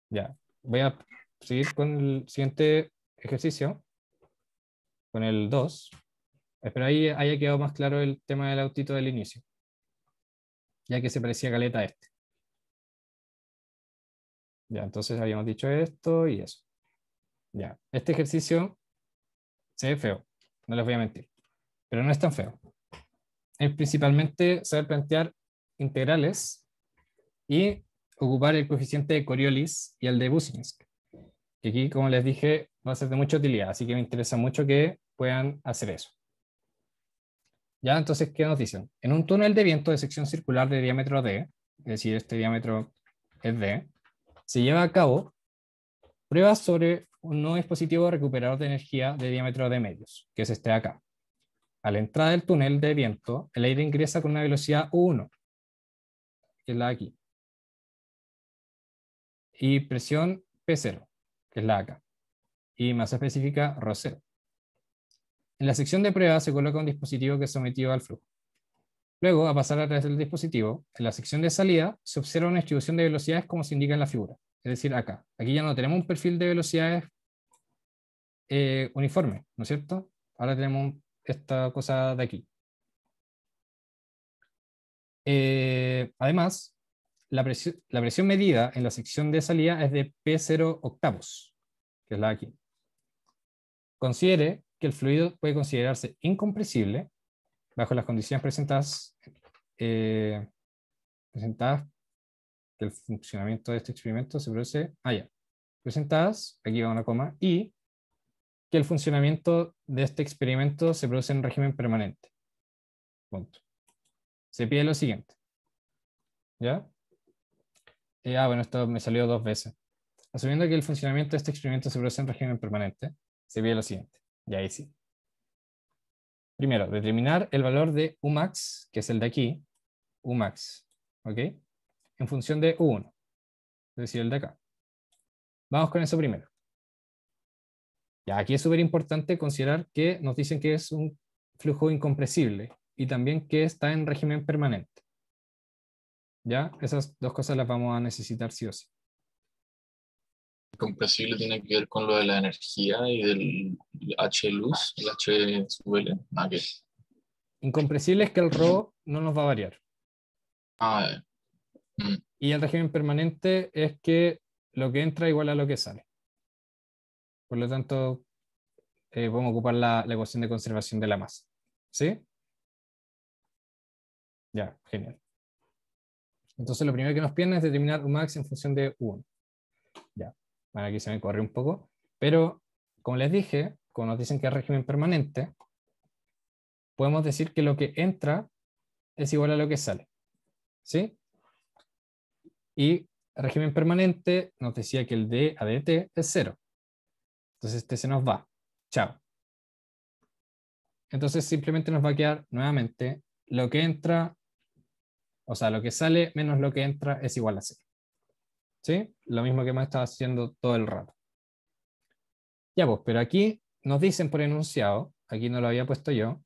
Ya, voy a seguir con el siguiente ejercicio, con el 2. Espero ahí haya quedado más claro el tema del autito del inicio, ya que se parecía caleta a este. Ya, entonces habíamos dicho esto y eso. Ya, este ejercicio se ve feo, no les voy a mentir, pero no es tan feo. Es principalmente saber plantear integrales y ocupar el coeficiente de Coriolis y el de Boussinesq, que aquí, como les dije, va a ser de mucha utilidad, así que me interesa mucho que puedan hacer eso. Ya, entonces, ¿qué nos dicen? En un túnel de viento de sección circular de diámetro D, es decir, este diámetro es D, se lleva a cabo pruebas sobre un nuevo dispositivo recuperador de energía de diámetro D medios, que es este de acá. A la entrada del túnel de viento, el aire ingresa con una velocidad U1, que es la de aquí, y presión P0, que es la de acá, y masa específica ρ0. En la sección de prueba se coloca un dispositivo que es sometido al flujo. Luego, a pasar a través del dispositivo, en la sección de salida se observa una distribución de velocidades como se indica en la figura. Es decir, acá. Aquí ya no tenemos un perfil de velocidades uniforme, ¿no es cierto? Ahora tenemos esta cosa de aquí. Además, la presión medida en la sección de salida es de P0 octavos, que es la de aquí. Considere que el fluido puede considerarse incompresible bajo las condiciones presentadas que el funcionamiento de este experimento se produce presentadas, aquí va una coma, y que el funcionamiento de este experimento se produce en régimen permanente. Punto. Se pide lo siguiente. ¿Ya? Bueno, esto me salió 2 veces. Asumiendo que el funcionamiento de este experimento se produce en régimen permanente, se pide lo siguiente. Y ahí sí. Primero, determinar el valor de Umax, que es el de aquí, Umax, ¿ok? En función de U1, es decir, el de acá. Vamos con eso primero. Ya, aquí es súper importante considerar que nos dicen que es un flujo incompresible y también que está en régimen permanente. ¿Ya? Esas dos cosas las vamos a necesitar sí o sí. Compresible tiene que ver con lo de la energía y del H luz, el H sub L. Ah, ¿qué? Incompresible es que el ρ no nos va a variar. Ah, Y el régimen permanente es que lo que entra igual a lo que sale. Por lo tanto, podemos ocupar la ecuación de conservación de la masa. ¿Sí? Ya, genial. Entonces lo primero que nos piden es determinar Umax en función de U1. Ya, bueno, aquí se me corre un poco, pero como les dije, como nos dicen que es régimen permanente, podemos decir que lo que entra es igual a lo que sale. ¿Sí? Y régimen permanente nos decía que el d a dt es 0. Entonces este se nos va. Chao. Entonces simplemente nos va a quedar nuevamente lo que entra, o sea, lo que sale menos lo que entra es igual a 0. ¿Sí? Lo mismo que hemos estado haciendo todo el rato. Ya pues, pero aquí nos dicen por enunciado, aquí no lo había puesto yo,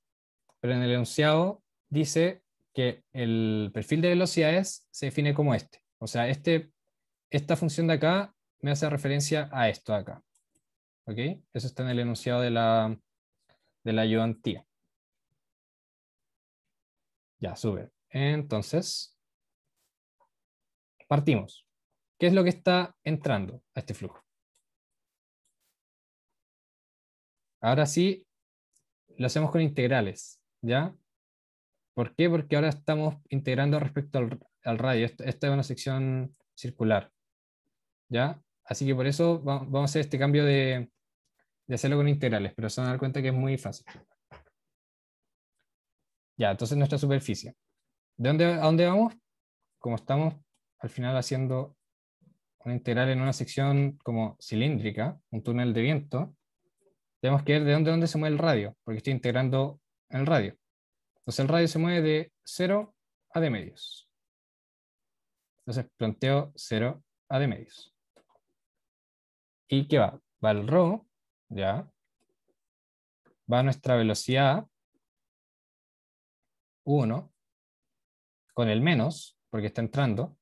pero en el enunciado dice que el perfil de velocidades se define como este. O sea, esta función de acá me hace referencia a esto de acá. ¿Ok? Eso está en el enunciado de la ayudantía. Ya, sube. Entonces, partimos. ¿Qué es lo que está entrando a este flujo? Ahora sí, lo hacemos con integrales, ¿ya? ¿Por qué? Porque ahora estamos integrando respecto al radio. Esta es una sección circular, ¿ya? Así que por eso vamos a hacer este cambio de hacerlo con integrales, pero se van a dar cuenta que es muy fácil. Ya, entonces nuestra superficie. ¿A dónde vamos? Como estamos al final haciendo una integral en una sección como cilíndrica, un túnel de viento, tenemos que ver de dónde se mueve el radio, porque estoy integrando en el radio. Entonces el radio se mueve de 0 a d medios. Entonces planteo 0 a d medios. ¿Y qué va? Va el ρ, ya. Va nuestra velocidad 1 con el menos, porque está entrando,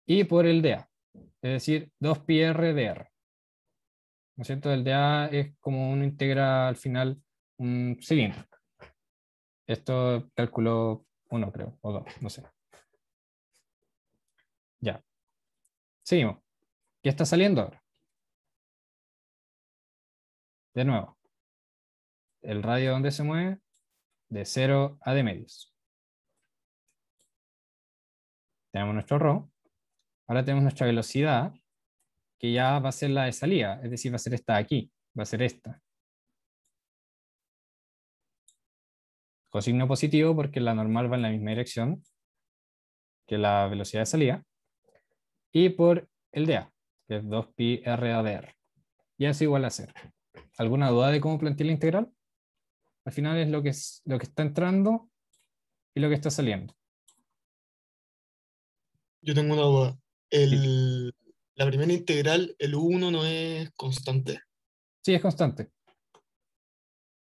y por el dA, es decir, 2πr dr. ¿No es cierto? El dA es como uno integra al final un cilindro. Esto cálculo 1, creo, o 2, no sé. Ya. Seguimos. ¿Qué está saliendo ahora? De nuevo. El radio donde se mueve, de 0 a d medios. Tenemos nuestro ρ. Ahora tenemos nuestra velocidad, que ya va a ser la de salida, es decir, va a ser esta de aquí, va a ser esta. Con signo positivo porque la normal va en la misma dirección que la velocidad de salida. Y por el dA, que es 2πr dr. Y es igual a 0. ¿Alguna duda de cómo plantear la integral? Al final es lo que está entrando y lo que está saliendo. Yo tengo una duda. La primera integral, el U1 no es constante. Sí, es constante.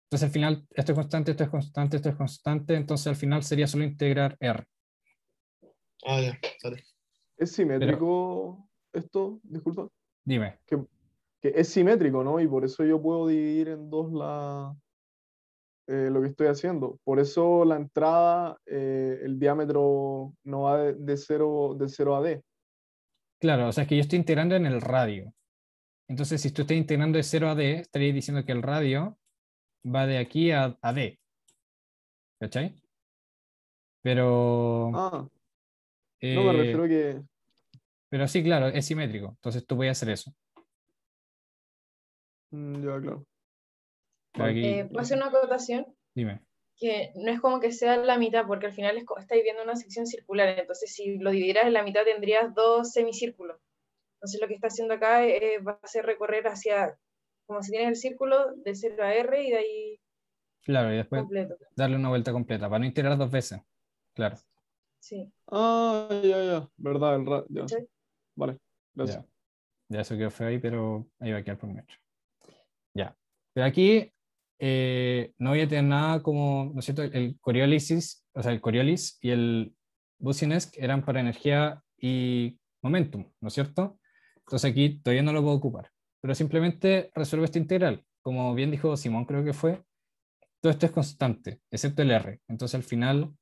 Entonces al final esto es constante, esto es constante, esto es constante. Entonces al final sería solo integrar R. Ah, ya, sale. ¿Es simétrico esto? Disculpa. Dime. Que es simétrico, ¿no? Y por eso yo puedo dividir en dos lo que estoy haciendo. Por eso la entrada, el diámetro no va de 0 a D. Claro, o sea, es que yo estoy integrando en el radio. Entonces, si tú estás integrando de 0 a D, estaría diciendo que el radio va de aquí a D. ¿Cachai? Pero... No, me refiero a que... Pero sí, claro, es simétrico. Entonces tú puedes hacer eso. Ya, claro. Pero aquí... ¿Puedo hacer una acotación? Dime. Que no es como que sea la mitad, porque al final estáis viendo una sección circular, entonces si lo dividieras en la mitad tendrías dos semicírculos. Entonces lo que está haciendo acá va a ser recorrer hacia, como si tienes el círculo de 0 a R y de ahí Claro, y después completo. darle una vuelta completa, para no integrar dos veces. Claro. Sí. Ah, ya. Verdad, ya. ¿Sí? Vale, gracias. Ya eso quedó feo ahí, pero ahí va a quedar por metro. Ya. Pero aquí no voy a tener nada como, ¿no es cierto? El Coriolis, o sea, el Coriolis y el Boussinesq eran para energía y momentum, ¿no es cierto? Entonces aquí todavía no lo puedo ocupar. Pero simplemente resuelvo esta integral. Como bien dijo Simón, creo que fue, todo esto es constante, excepto el R. Entonces al final,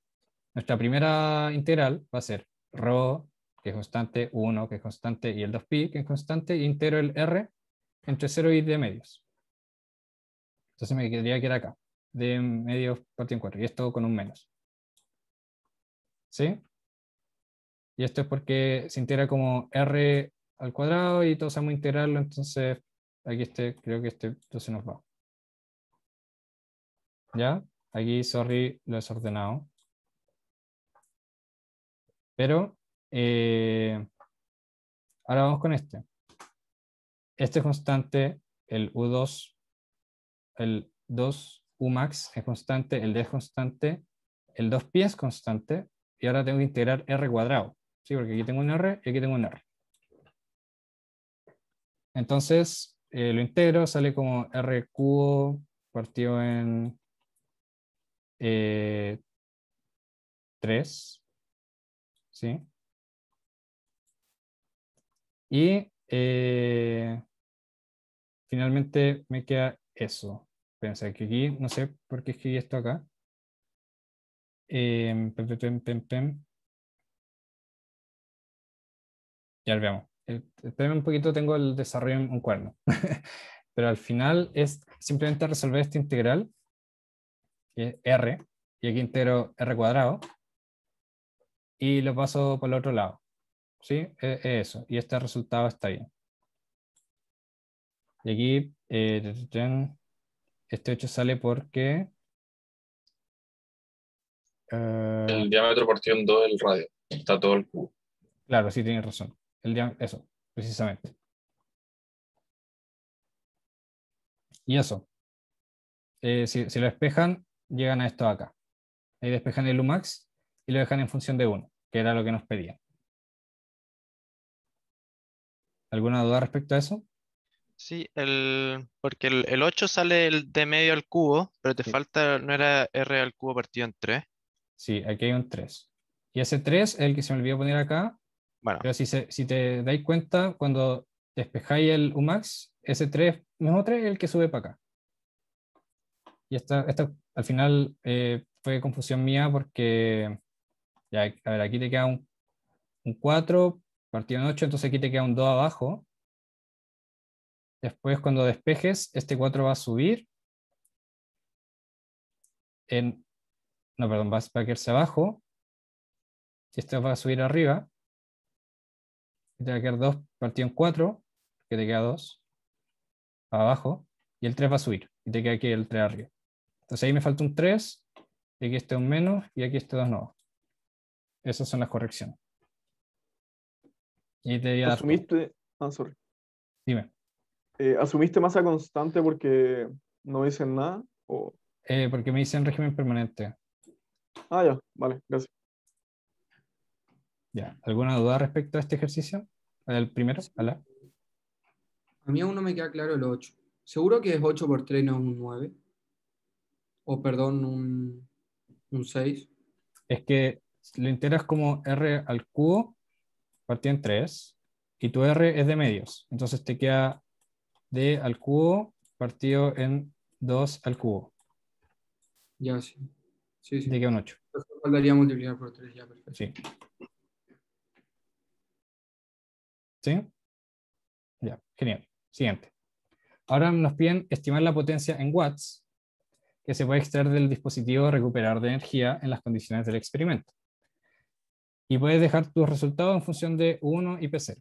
nuestra primera integral va a ser ρ, que es constante, 1, que es constante, y el 2pi, que es constante, y integro el R entre 0 y d medios. Entonces me quedaría que era acá, d medios partido en 4, y esto con un menos. ¿Sí? Y esto es porque se integra como R al cuadrado y todos vamos a integrarlo, entonces aquí creo que entonces nos va. ¿Ya? Aquí, sorry, lo he desordenado. Pero ahora vamos con este. Este es constante, el U2, el 2U max es constante, el D es constante, el 2pi es constante, y ahora tengo que integrar R cuadrado. ¿Sí? Porque aquí tengo un R y aquí tengo un R. Entonces, lo integro, sale como R cubo partido en 3. ¿Sí? Y finalmente me queda eso. Pensé que aquí, no sé por qué escribí esto acá. Ya lo veamos. Espérame un poquito, tengo el desarrollo en un cuaderno. Pero al final es simplemente resolver esta integral, que es R, y aquí integro R cuadrado, y lo paso por el otro lado. ¿Sí? Es eso. Y este resultado está bien. Y aquí, este 8 sale porque El diámetro partido en 2 es el radio. Está todo el cubo. Claro, sí, tienes razón. Eso, precisamente. Y eso. Si lo despejan, llegan a esto acá. Ahí despejan el Umax y lo dejan en función de 1, que era lo que nos pedían. ¿Alguna duda respecto a eso? Sí, porque el 8 sale de medio al cubo, pero te Sí. falta, no era R al cubo partido en 3. Sí, aquí hay un 3. Y ese 3 es el que se me olvidó poner acá. Bueno, Pero si te dais cuenta, cuando despejáis el Umax, ese 3, mismo 3 es el que sube para acá. Y esta al final fue confusión mía porque, ya, a ver, aquí te queda un 4 partido en 8, entonces aquí te queda un 2 abajo. Después cuando despejes, este 4 va a subir. No, perdón, va a quedarse abajo. Y este va a subir arriba. Y te va a quedar 2 partido en 4, que te queda 2 abajo. Y el 3 va a subir. Y te queda aquí el 3 arriba. Entonces ahí me falta un 3. Y aquí está un menos. Y aquí está 2 nuevos. Esas son las correcciones. Y te voy a dar todo. Asumiste, sorry. Dime. ¿Asumiste masa constante porque no dicen nada? ¿O? Porque me dicen régimen permanente. Ah, ya, vale, gracias. Ya. ¿Alguna duda respecto a este ejercicio? ¿El primero? ¿Ala? A mí aún no me queda claro el 8. ¿Seguro que es 8 por 3 no es un 9? O perdón, un 6. Es que lo integras como r al cubo partido en 3 y tu r es de medios. Entonces te queda d al cubo partido en 2 al cubo. Ya, sí. Sí, sí. Te queda un 8. Entonces faltaría multiplicar por 3, ya, perfecto. Sí. ¿Sí? Ya, genial. Siguiente. Ahora nos piden estimar la potencia en watts que se puede extraer del dispositivo recuperador de energía en las condiciones del experimento. Y puedes dejar tus resultados en función de U1 y P0.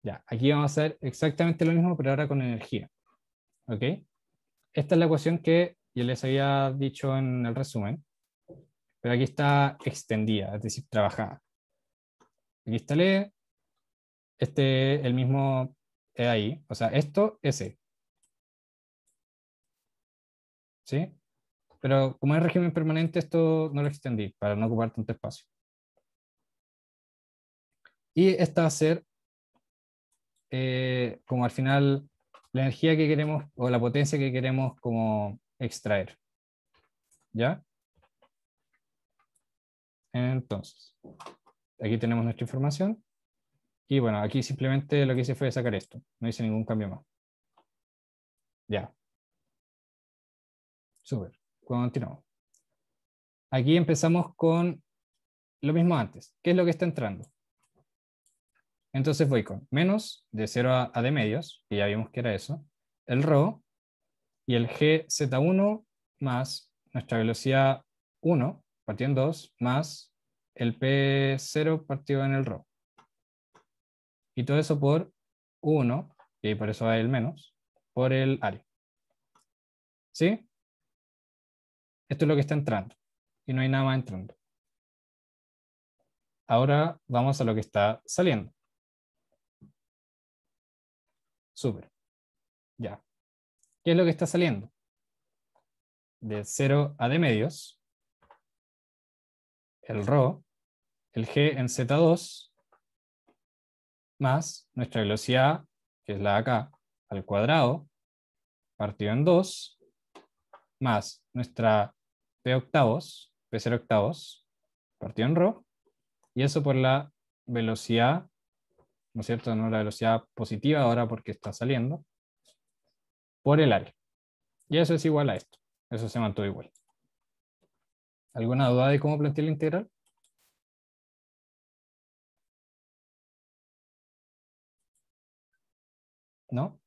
Ya, aquí vamos a hacer exactamente lo mismo, pero ahora con energía. ¿Ok? Esta es la ecuación que yo les había dicho en el resumen, pero aquí está extendida, es decir, trabajada. Aquí está el E, el mismo E ahí, o sea, esto es E. ¿Sí? Pero como es régimen permanente, esto no lo extendí para no ocupar tanto espacio. Y esta va a ser como al final la energía que queremos o la potencia que queremos como extraer. ¿Ya? Entonces, aquí tenemos nuestra información. Y bueno, aquí simplemente lo que hice fue sacar esto. No hice ningún cambio más. Ya. Súper. Continuamos. Aquí empezamos con lo mismo antes. ¿Qué es lo que está entrando? Entonces voy con menos de 0 a d medios, que ya vimos que era eso, el ρ y el gz1 más nuestra velocidad 1 partido en 2 más el p0 partido en el ρ. Y todo eso por 1, y por eso va el menos, por el área. ¿Sí? Esto es lo que está entrando. Y no hay nada más entrando. Ahora vamos a lo que está saliendo. Súper. Ya. ¿Qué es lo que está saliendo? De 0 a d medios, el ρ, el g en z2, más nuestra velocidad, que es la de acá, al cuadrado, partido en 2, más nuestra p octavos, p0 octavos, partido en ρ, y eso por la velocidad, ¿no es cierto? No la velocidad positiva ahora porque está saliendo, por el área. Y eso es igual a esto. Eso se mantuvo igual. ¿Alguna duda de cómo plantear la integral? ¿No?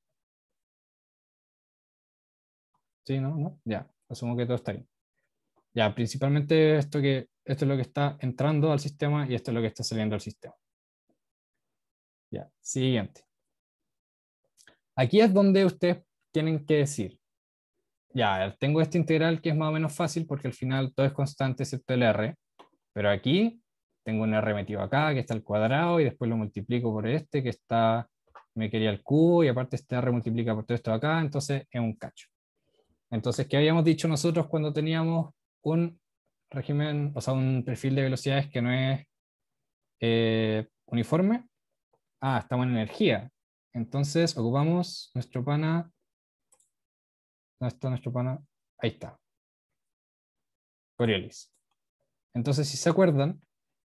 Sí, no, no. Ya, asumo que todo está bien. Ya, principalmente esto es lo que está entrando al sistema y esto es lo que está saliendo del sistema. Ya, siguiente. Aquí es donde ustedes tienen que decir, ya, tengo este integral que es más o menos fácil porque al final todo es constante excepto el r, pero aquí tengo un r metido acá que está al cuadrado y después lo multiplico por este que está, me quería el cubo y aparte este r multiplica por todo esto acá, entonces es un cacho. Entonces, ¿qué habíamos dicho nosotros cuando teníamos un régimen, o sea, un perfil de velocidades que no es uniforme? Ah, estamos en energía. Entonces ocupamos nuestro pana. ¿Dónde está nuestro pana? Ahí está. Coriolis. Entonces, si se acuerdan,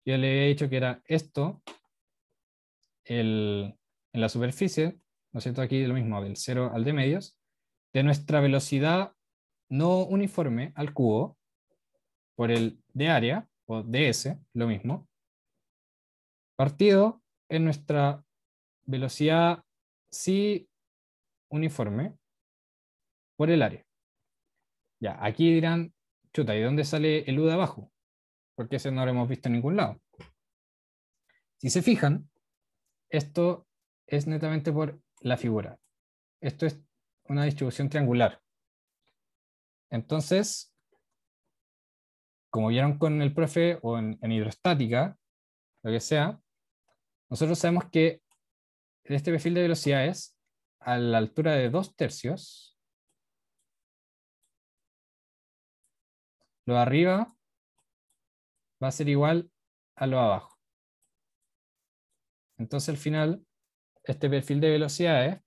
yo le había dicho que era esto en la superficie, ¿no es cierto? Aquí lo mismo, del 0 al de medios, de nuestra velocidad no uniforme al cubo por el de área, o ds, lo mismo, partido en nuestra velocidad sí uniforme por el área. Ya, aquí dirán, chuta, ¿y dónde sale el u de abajo? Porque ese no lo hemos visto en ningún lado. Si se fijan, esto es netamente por la figura. Esto es una distribución triangular. Entonces, como vieron con el profe o en hidrostática, lo que sea, nosotros sabemos que en este perfil de velocidades, a la altura de 2/3, lo de arriba va a ser igual a lo de abajo. Entonces al final, este perfil de velocidades,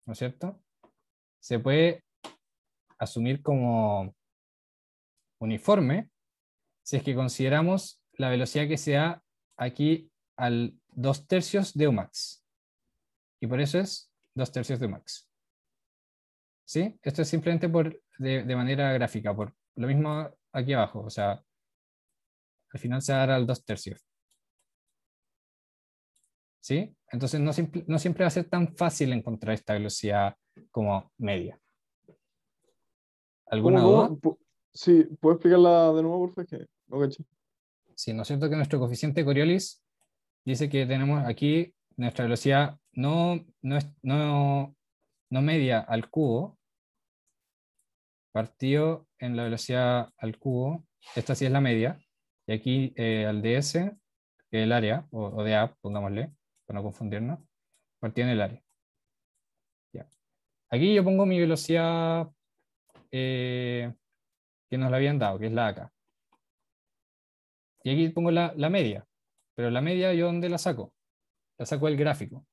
¿no es cierto?, se puede asumir como uniforme si es que consideramos la velocidad que se da aquí al 2/3 de Umax. Y por eso es 2/3 de Umax. ¿Sí? Esto es simplemente de manera gráfica, por lo mismo aquí abajo, o sea, al final se dará al 2/3. ¿Sí? Entonces no siempre va a ser tan fácil encontrar esta velocidad como media. ¿Alguna duda? Sí, ¿puedo explicarla de nuevo, por favor? Que no caché. Sí, ¿no es cierto que nuestro coeficiente Coriolis dice que tenemos aquí nuestra velocidad no media al cubo, partido en la velocidad al cubo, esta sí es la media, y aquí al ds, que es el área, o dA, pongámosle, para no confundirnos, partido en el área. Ya. Aquí yo pongo mi velocidad que nos la habían dado, que es la acá. Y aquí pongo la media, pero la media yo ¿dónde la saco? La saco del gráfico.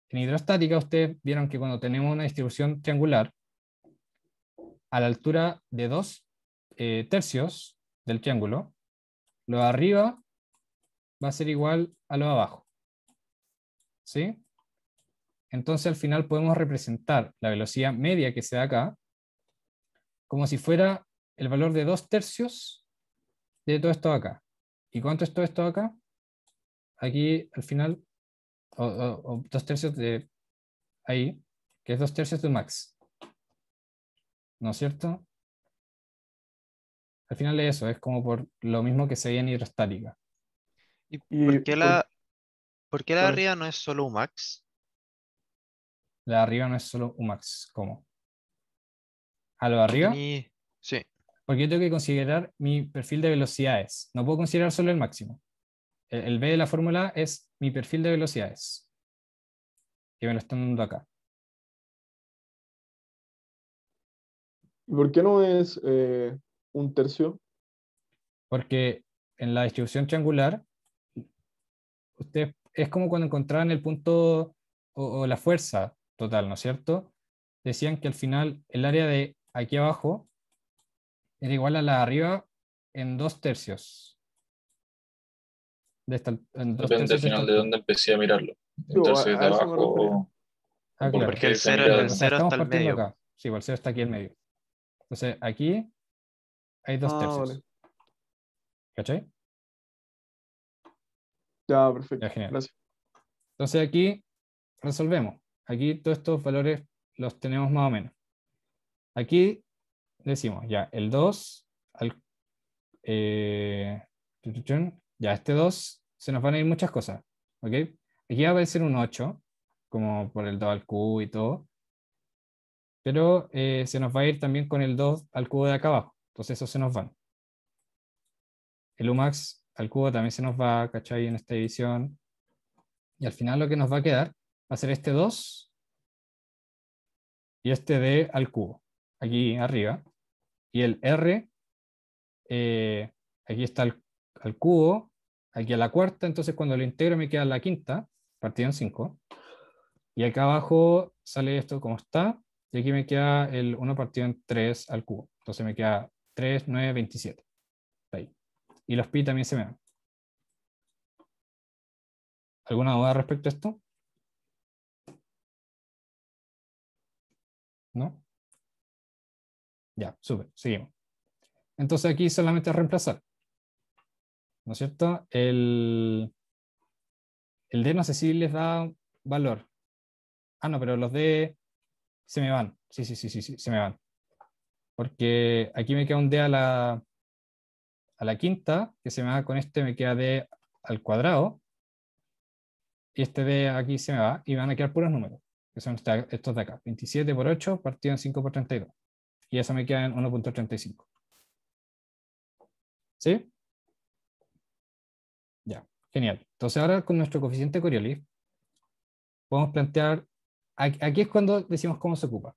En hidrostática ustedes vieron que cuando tenemos una distribución triangular, a la altura de 2/3 del triángulo, lo de arriba va a ser igual a lo de abajo. ¿Sí? Entonces al final podemos representar la velocidad media que se da acá como si fuera el valor de 2/3 de todo esto acá. ¿Y cuánto es todo esto acá? Aquí al final, o 2/3 de ahí, que es 2/3 de max. ¿No es cierto? Al final es eso, es como por lo mismo que se veía en hidrostática. ¿Y por qué la de Bueno, arriba no es solo Umax? La de arriba no es solo Umax, ¿cómo? ¿A lo de arriba? Sí. Porque yo tengo que considerar mi perfil de velocidades. No puedo considerar solo el máximo. El B de la fórmula es mi perfil de velocidades, que me lo están dando acá. ¿Y por qué no es 1/3? Porque en la distribución triangular, usted, es como cuando encontraban el punto o la fuerza total, ¿no es cierto? Decían que al final el área de aquí abajo era igual a la de arriba en 2/3. En Depende al final de dónde empecé a mirarlo. Sí, Entonces, de a eso me refería. abajo, Ah, ¿por claro. Porque el qué se cero, mira el O sea, cero estamos está al partiendo medio. acá. Sí, el 0 está aquí en medio. Entonces, aquí hay 2/3. Vale. ¿Cachai? Ya, perfecto. Ya, genial. Gracias. Entonces, aquí resolvemos. Aquí todos estos valores los tenemos más o menos. Aquí decimos, ya, el 2 al... ya, este 2 se nos van a ir muchas cosas. ¿Ok? Aquí va a aparecer un 8, como por el 2 al cubo y todo. pero se nos va a ir también con el 2 al cubo de acá abajo. Entonces esos se nos van. El Umax al cubo también se nos va, ¿cachai? En esta división. Y al final lo que nos va a quedar va a ser este 2 y este D al cubo, aquí arriba. Y el R, aquí está al cubo, aquí a la cuarta, entonces cuando lo integro me queda la quinta, partido en 5. Y acá abajo sale esto como está, y aquí me queda el 1 partido en 3 al cubo. Entonces me queda 3, 9, 27. Ahí. Y los pi también se me dan. ¿Alguna duda respecto a esto? ¿No? Ya, súper, seguimos. Entonces aquí solamente reemplazar. ¿No es cierto? El D no sé si les da valor. Ah, no, pero los D se me van. Sí, se me van. Porque aquí me queda un D a la quinta, que se me va con este, me queda D al cuadrado. Y este D aquí se me va, y van a quedar puros números, que son estos de acá. 27 por 8 partido en 5 por 32. Y eso me queda en 1.35. ¿Sí? Ya, genial. Entonces ahora con nuestro coeficiente Coriolis podemos plantear, aquí es cuando decimos cómo se ocupa.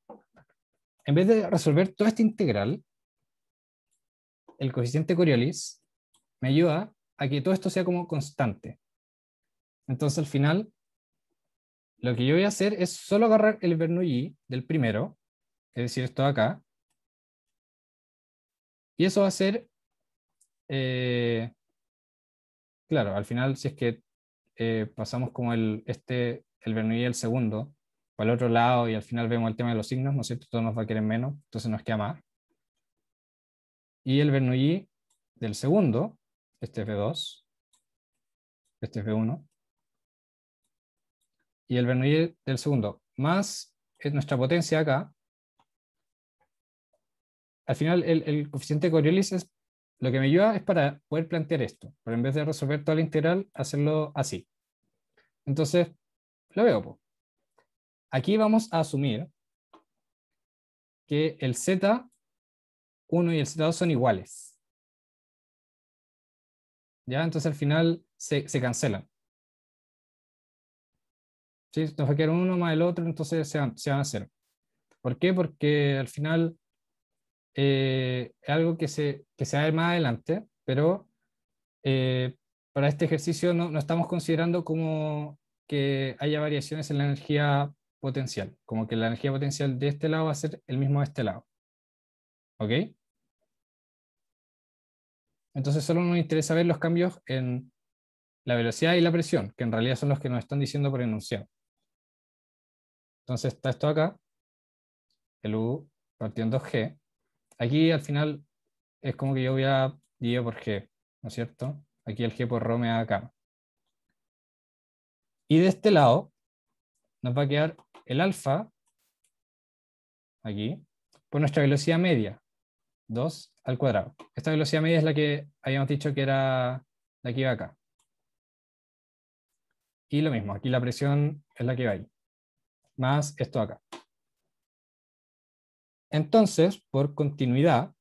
En vez de resolver toda esta integral, el coeficiente Coriolis me ayuda a que todo esto sea como constante. Entonces al final, lo que yo voy a hacer es solo agarrar el Bernoulli del primero, es decir, esto de acá, y eso va a ser, claro, al final si es que pasamos como el Bernoulli del segundo, para el otro lado y al final vemos el tema de los signos, ¿no es cierto? Todo nos va a querer menos, entonces nos queda más. Y el Bernoulli del segundo, este es V2, este es V1, y el Bernoulli del segundo, más es nuestra potencia acá. Al final el coeficiente de Coriolis es lo que me ayuda es para poder plantear esto, pero en vez de resolver toda la integral, hacerlo así. Entonces, lo veo, pues. Aquí vamos a asumir que el Z1 y el Z2 son iguales. ¿Ya? Entonces al final se cancelan. ¿Sí? Nos va a quedar uno más el otro, entonces se van a cero. ¿Por qué? Porque al final es algo que se va a ver más adelante, pero para este ejercicio no estamos considerando como que haya variaciones en la energía potencial, como que la energía potencial de este lado va a ser el mismo de este lado. ¿Ok? Entonces solo nos interesa ver los cambios en la velocidad y la presión, que en realidad son los que nos están diciendo por enunciado. Entonces está esto acá, el U partido en 2G. Aquí al final es como que yo voy a dividir por G, ¿no es cierto? Aquí el G por ρ me da acá. Y de este lado nos va a quedar el alfa, aquí, por nuestra velocidad media, 2 al cuadrado. Esta velocidad media es la que habíamos dicho que era la que iba acá. Y lo mismo, aquí la presión es la que va ahí, más esto acá. Entonces, por continuidad,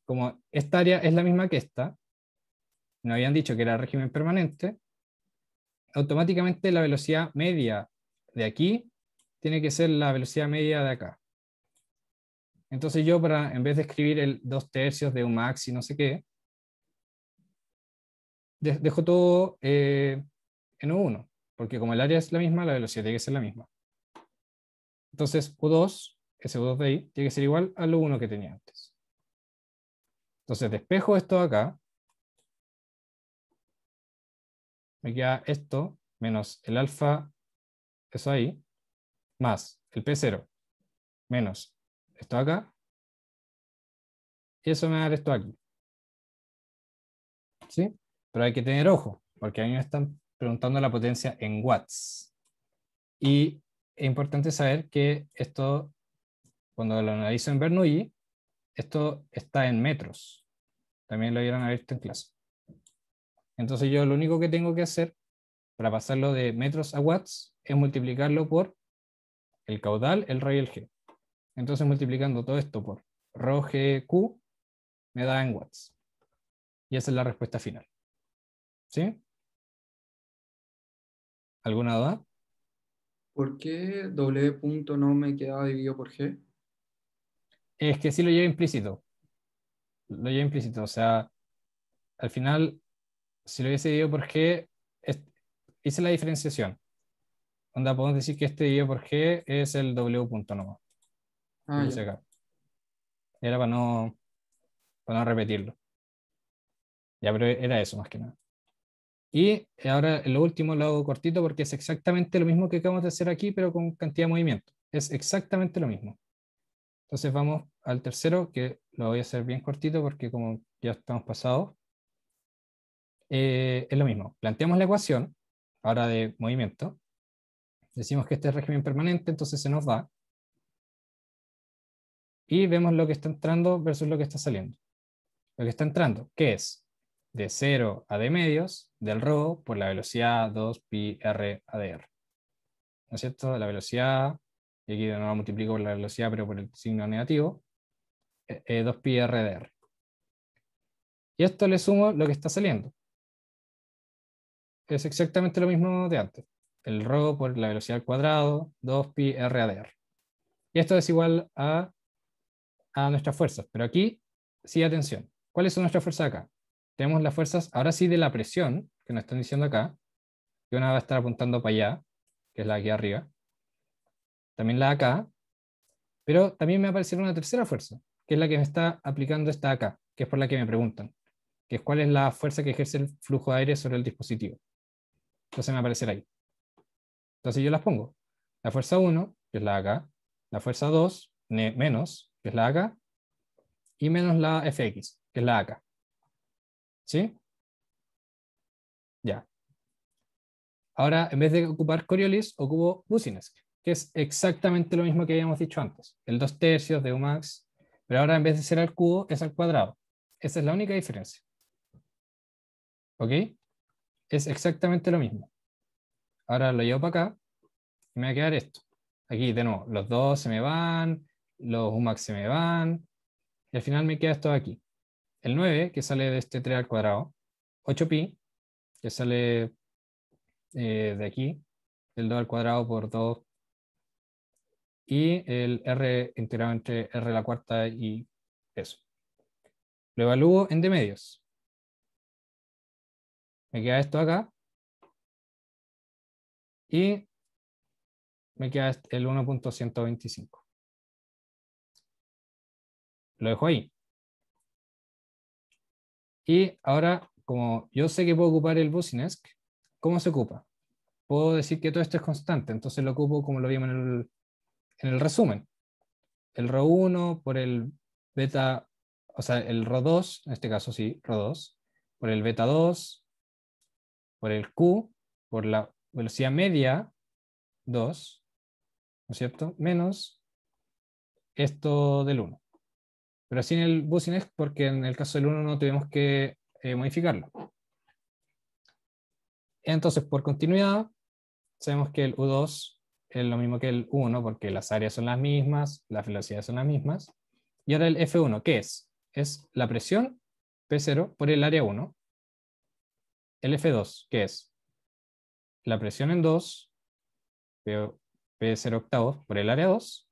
como esta área es la misma que esta, nos habían dicho que era régimen permanente, automáticamente la velocidad media de aquí tiene que ser la velocidad media de acá. Entonces yo, en vez de escribir el 2/3 de Umax y no sé qué, dejo todo en U1, porque como el área es la misma, la velocidad tiene que ser la misma. Entonces U2, ese U2 de ahí, tiene que ser igual al U1 que tenía antes. Entonces despejo esto de acá, me queda esto, menos el alfa, eso ahí, más el P0, menos esto de acá, y eso me va a dar esto aquí. ¿Sí? Pero hay que tener ojo, porque a mí me están preguntando la potencia en watts. Y es importante saber que esto, cuando lo analizo en Bernoulli, esto está en metros. También lo vieron visto en clase. Entonces yo lo único que tengo que hacer para pasarlo de metros a watts es multiplicarlo por el caudal, el ρ y el g. Entonces multiplicando todo esto por rho GQ me da en watts. Y esa es la respuesta final. ¿Sí? ¿Alguna duda? ¿Por qué W punto no me quedaba dividido por G? Es que sí lo lleva implícito. Lo lleva implícito. O sea, al final, si lo hubiese dividido por G, hice la diferenciación. Onda, podemos decir que este dividido por G es el W punto nomás. Ah, Puse ya. acá. Era para no repetirlo. Ya, pero era eso más que nada. Y ahora lo último lo hago cortito porque es exactamente lo mismo que acabamos de hacer aquí, pero con cantidad de movimiento. Es exactamente lo mismo. Entonces vamos al tercero, que lo voy a hacer bien cortito porque como ya estamos pasados, es lo mismo. Planteamos la ecuación, ahora de movimiento. Decimos que este es régimen permanente, entonces se nos va. Y vemos lo que está entrando versus lo que está saliendo. Lo que está entrando, ¿qué es? De 0 a d medios del rho por la velocidad 2pi r a dr. ¿No es cierto? La velocidad, y aquí de nuevo multiplico por la velocidad, pero por el signo negativo, 2pi r dr. Y esto le sumo lo que está saliendo. Es exactamente lo mismo de antes. El rho por la velocidad al cuadrado, 2pi r a dr. Y esto es igual a nuestras fuerzas. Pero aquí, sí, atención. ¿Cuáles son nuestras fuerzas acá? Tenemos las fuerzas, ahora sí, de la presión, que nos están diciendo acá, que una va a estar apuntando para allá, que es la de aquí arriba. También la de acá. Pero también me va a aparecer una tercera fuerza, que es la que me está aplicando esta de acá, que es por la que me preguntan, que es cuál es la fuerza que ejerce el flujo de aire sobre el dispositivo. Entonces me va a aparecer ahí. Entonces yo las pongo. La fuerza 1, que es la de acá, la fuerza 2, menos, que es la de acá, y menos la Fx, que es la de acá. ¿Sí? Ya. Ahora, en vez de ocupar Coriolis, ocupo Boussinesq, que es exactamente lo mismo que habíamos dicho antes. El 2/3 de Umax, pero ahora en vez de ser al cubo, es al cuadrado. Esa es la única diferencia. ¿Ok? Es exactamente lo mismo. Ahora lo llevo para acá y me va a quedar esto. Aquí, de nuevo, los 2 se me van, los Umax se me van, y al final me queda esto de aquí. El 9, que sale de este 3 al cuadrado, 8pi, que sale de aquí, el 2 al cuadrado por 2, y el r integrado entre r a la cuarta y eso. Lo evalúo en d medios. Me queda esto acá, y me queda el 1.125. Lo dejo ahí. Y ahora, como yo sé que puedo ocupar el Boussinesq, ¿cómo se ocupa? Puedo decir que todo esto es constante, entonces lo ocupo como lo vimos en el resumen. El ρ1 por el beta, o sea, el ρ2, en este caso sí, ρ2, por el beta 2, por el Q, por la velocidad media 2, ¿no es cierto? Menos esto del 1. Pero sin el Boussinesq, porque en el caso del 1 no tuvimos que modificarlo. Entonces, por continuidad, sabemos que el U2 es lo mismo que el U1, porque las áreas son las mismas, las velocidades son las mismas. Y ahora el F1, ¿qué es? Es la presión P0 por el área 1. El F2, ¿qué es? La presión en 2, P0 octavos por el área 2.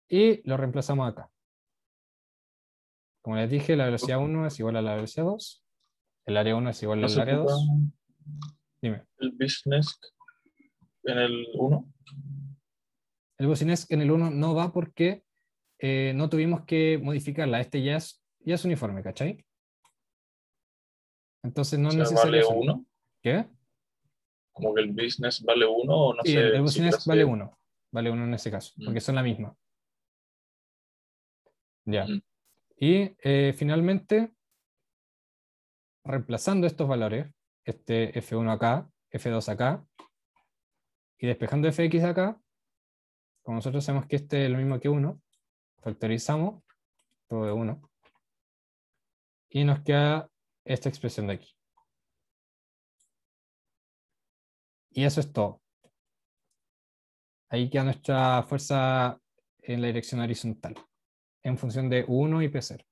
Y lo reemplazamos acá. Como les dije, la velocidad 1 es igual a la velocidad 2. El área 1 es igual ¿No al se área ocupa 2. Dime. el Boussinesq en el 1? El Boussinesq en el 1 no va porque no tuvimos que modificarla. Este ya es uniforme, ¿cachai? Entonces no O es sea, necesario ¿vale hacerlo. 1? ¿Qué? Como que el business vale 1 o no Sí, sé el siquiera Boussinesq vale 1. Vale 1 en ese caso, porque son la misma. Ya. Y finalmente, reemplazando estos valores, este F1 acá, F2 acá, y despejando Fx acá, como nosotros sabemos que este es lo mismo que 1, factorizamos todo de 1, y nos queda esta expresión de aquí. Y eso es todo. Ahí queda nuestra fuerza en la dirección horizontal, en función de U1 y P0,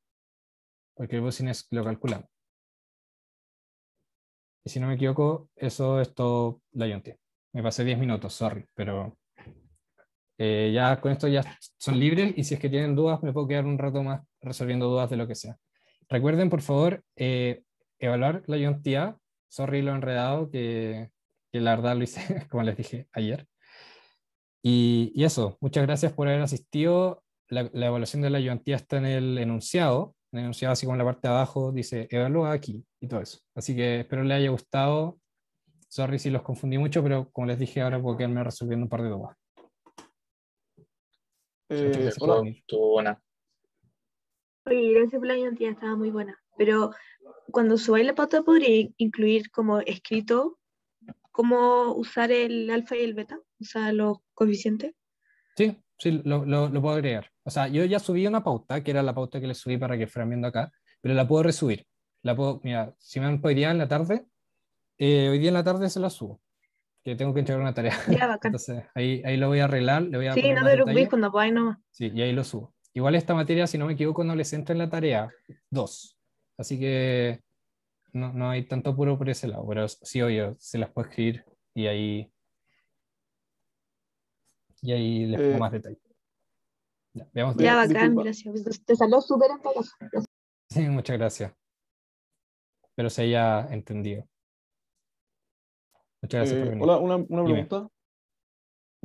porque el business lo calculamos. Y si no me equivoco, eso es todo la Iontia. Me pasé 10 minutos, sorry, pero ya con esto ya son libres, y si es que tienen dudas me puedo quedar un rato más resolviendo dudas de lo que sea. Recuerden, por favor, evaluar la Iontia. Sorry lo enredado, que la verdad lo hice, como les dije ayer. Y eso, muchas gracias por haber asistido. La evaluación de la Iontia está en el enunciado. En el enunciado, así como en la parte de abajo, dice evalúa aquí y todo eso. Así que espero les haya gustado. Sorry si los confundí mucho, pero como les dije, ahora puedo quedarme resolviendo un par de dudas. Muchas gracias por Hola. venir. Estuvo buena. Oye, gracias por la identidad, estaba muy buena. Pero cuando subáis la pauta, ¿podría incluir como escrito cómo usar el alfa y el beta? O sea, los coeficientes. Sí, sí, lo puedo agregar. O sea, yo ya subí una pauta, que era la pauta que les subí para que fueran viendo acá, pero la puedo resubir. La puedo, mira, si me dan hoy día en la tarde, hoy día en la tarde se la subo, que tengo que entregar una tarea. Ya, bacán. Entonces, ahí lo voy a arreglar, le voy a Sí, poner no más te preocupes detalle. cuando podáis nomás. Sí, y ahí lo subo. Igual esta materia, si no me equivoco, no les entra en la tarea 2. Así que no hay tanto apuro por ese lado, pero sí, obvio, se las puedo escribir y ahí les pongo más detalle. Ya, veamos. Ya, bacán, disculpa. gracias. Te salió súper en todo caso. Sí, muchas gracias. Espero se haya entendido. Muchas gracias por venir. Hola, una Dime. pregunta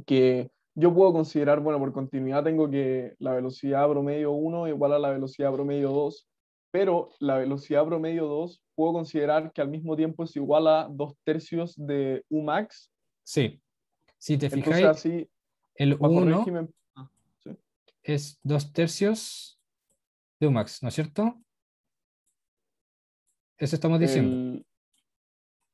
que yo puedo considerar, bueno, por continuidad tengo que la velocidad promedio 1 igual a la velocidad promedio 2, pero la velocidad promedio 2 puedo considerar que al mismo tiempo es igual a 2/3 de Umax. Sí, si te Entonces fijáis, así, el bajo 1 régimen... sí. es 2/3 de Umax, ¿no es cierto? Eso estamos diciendo.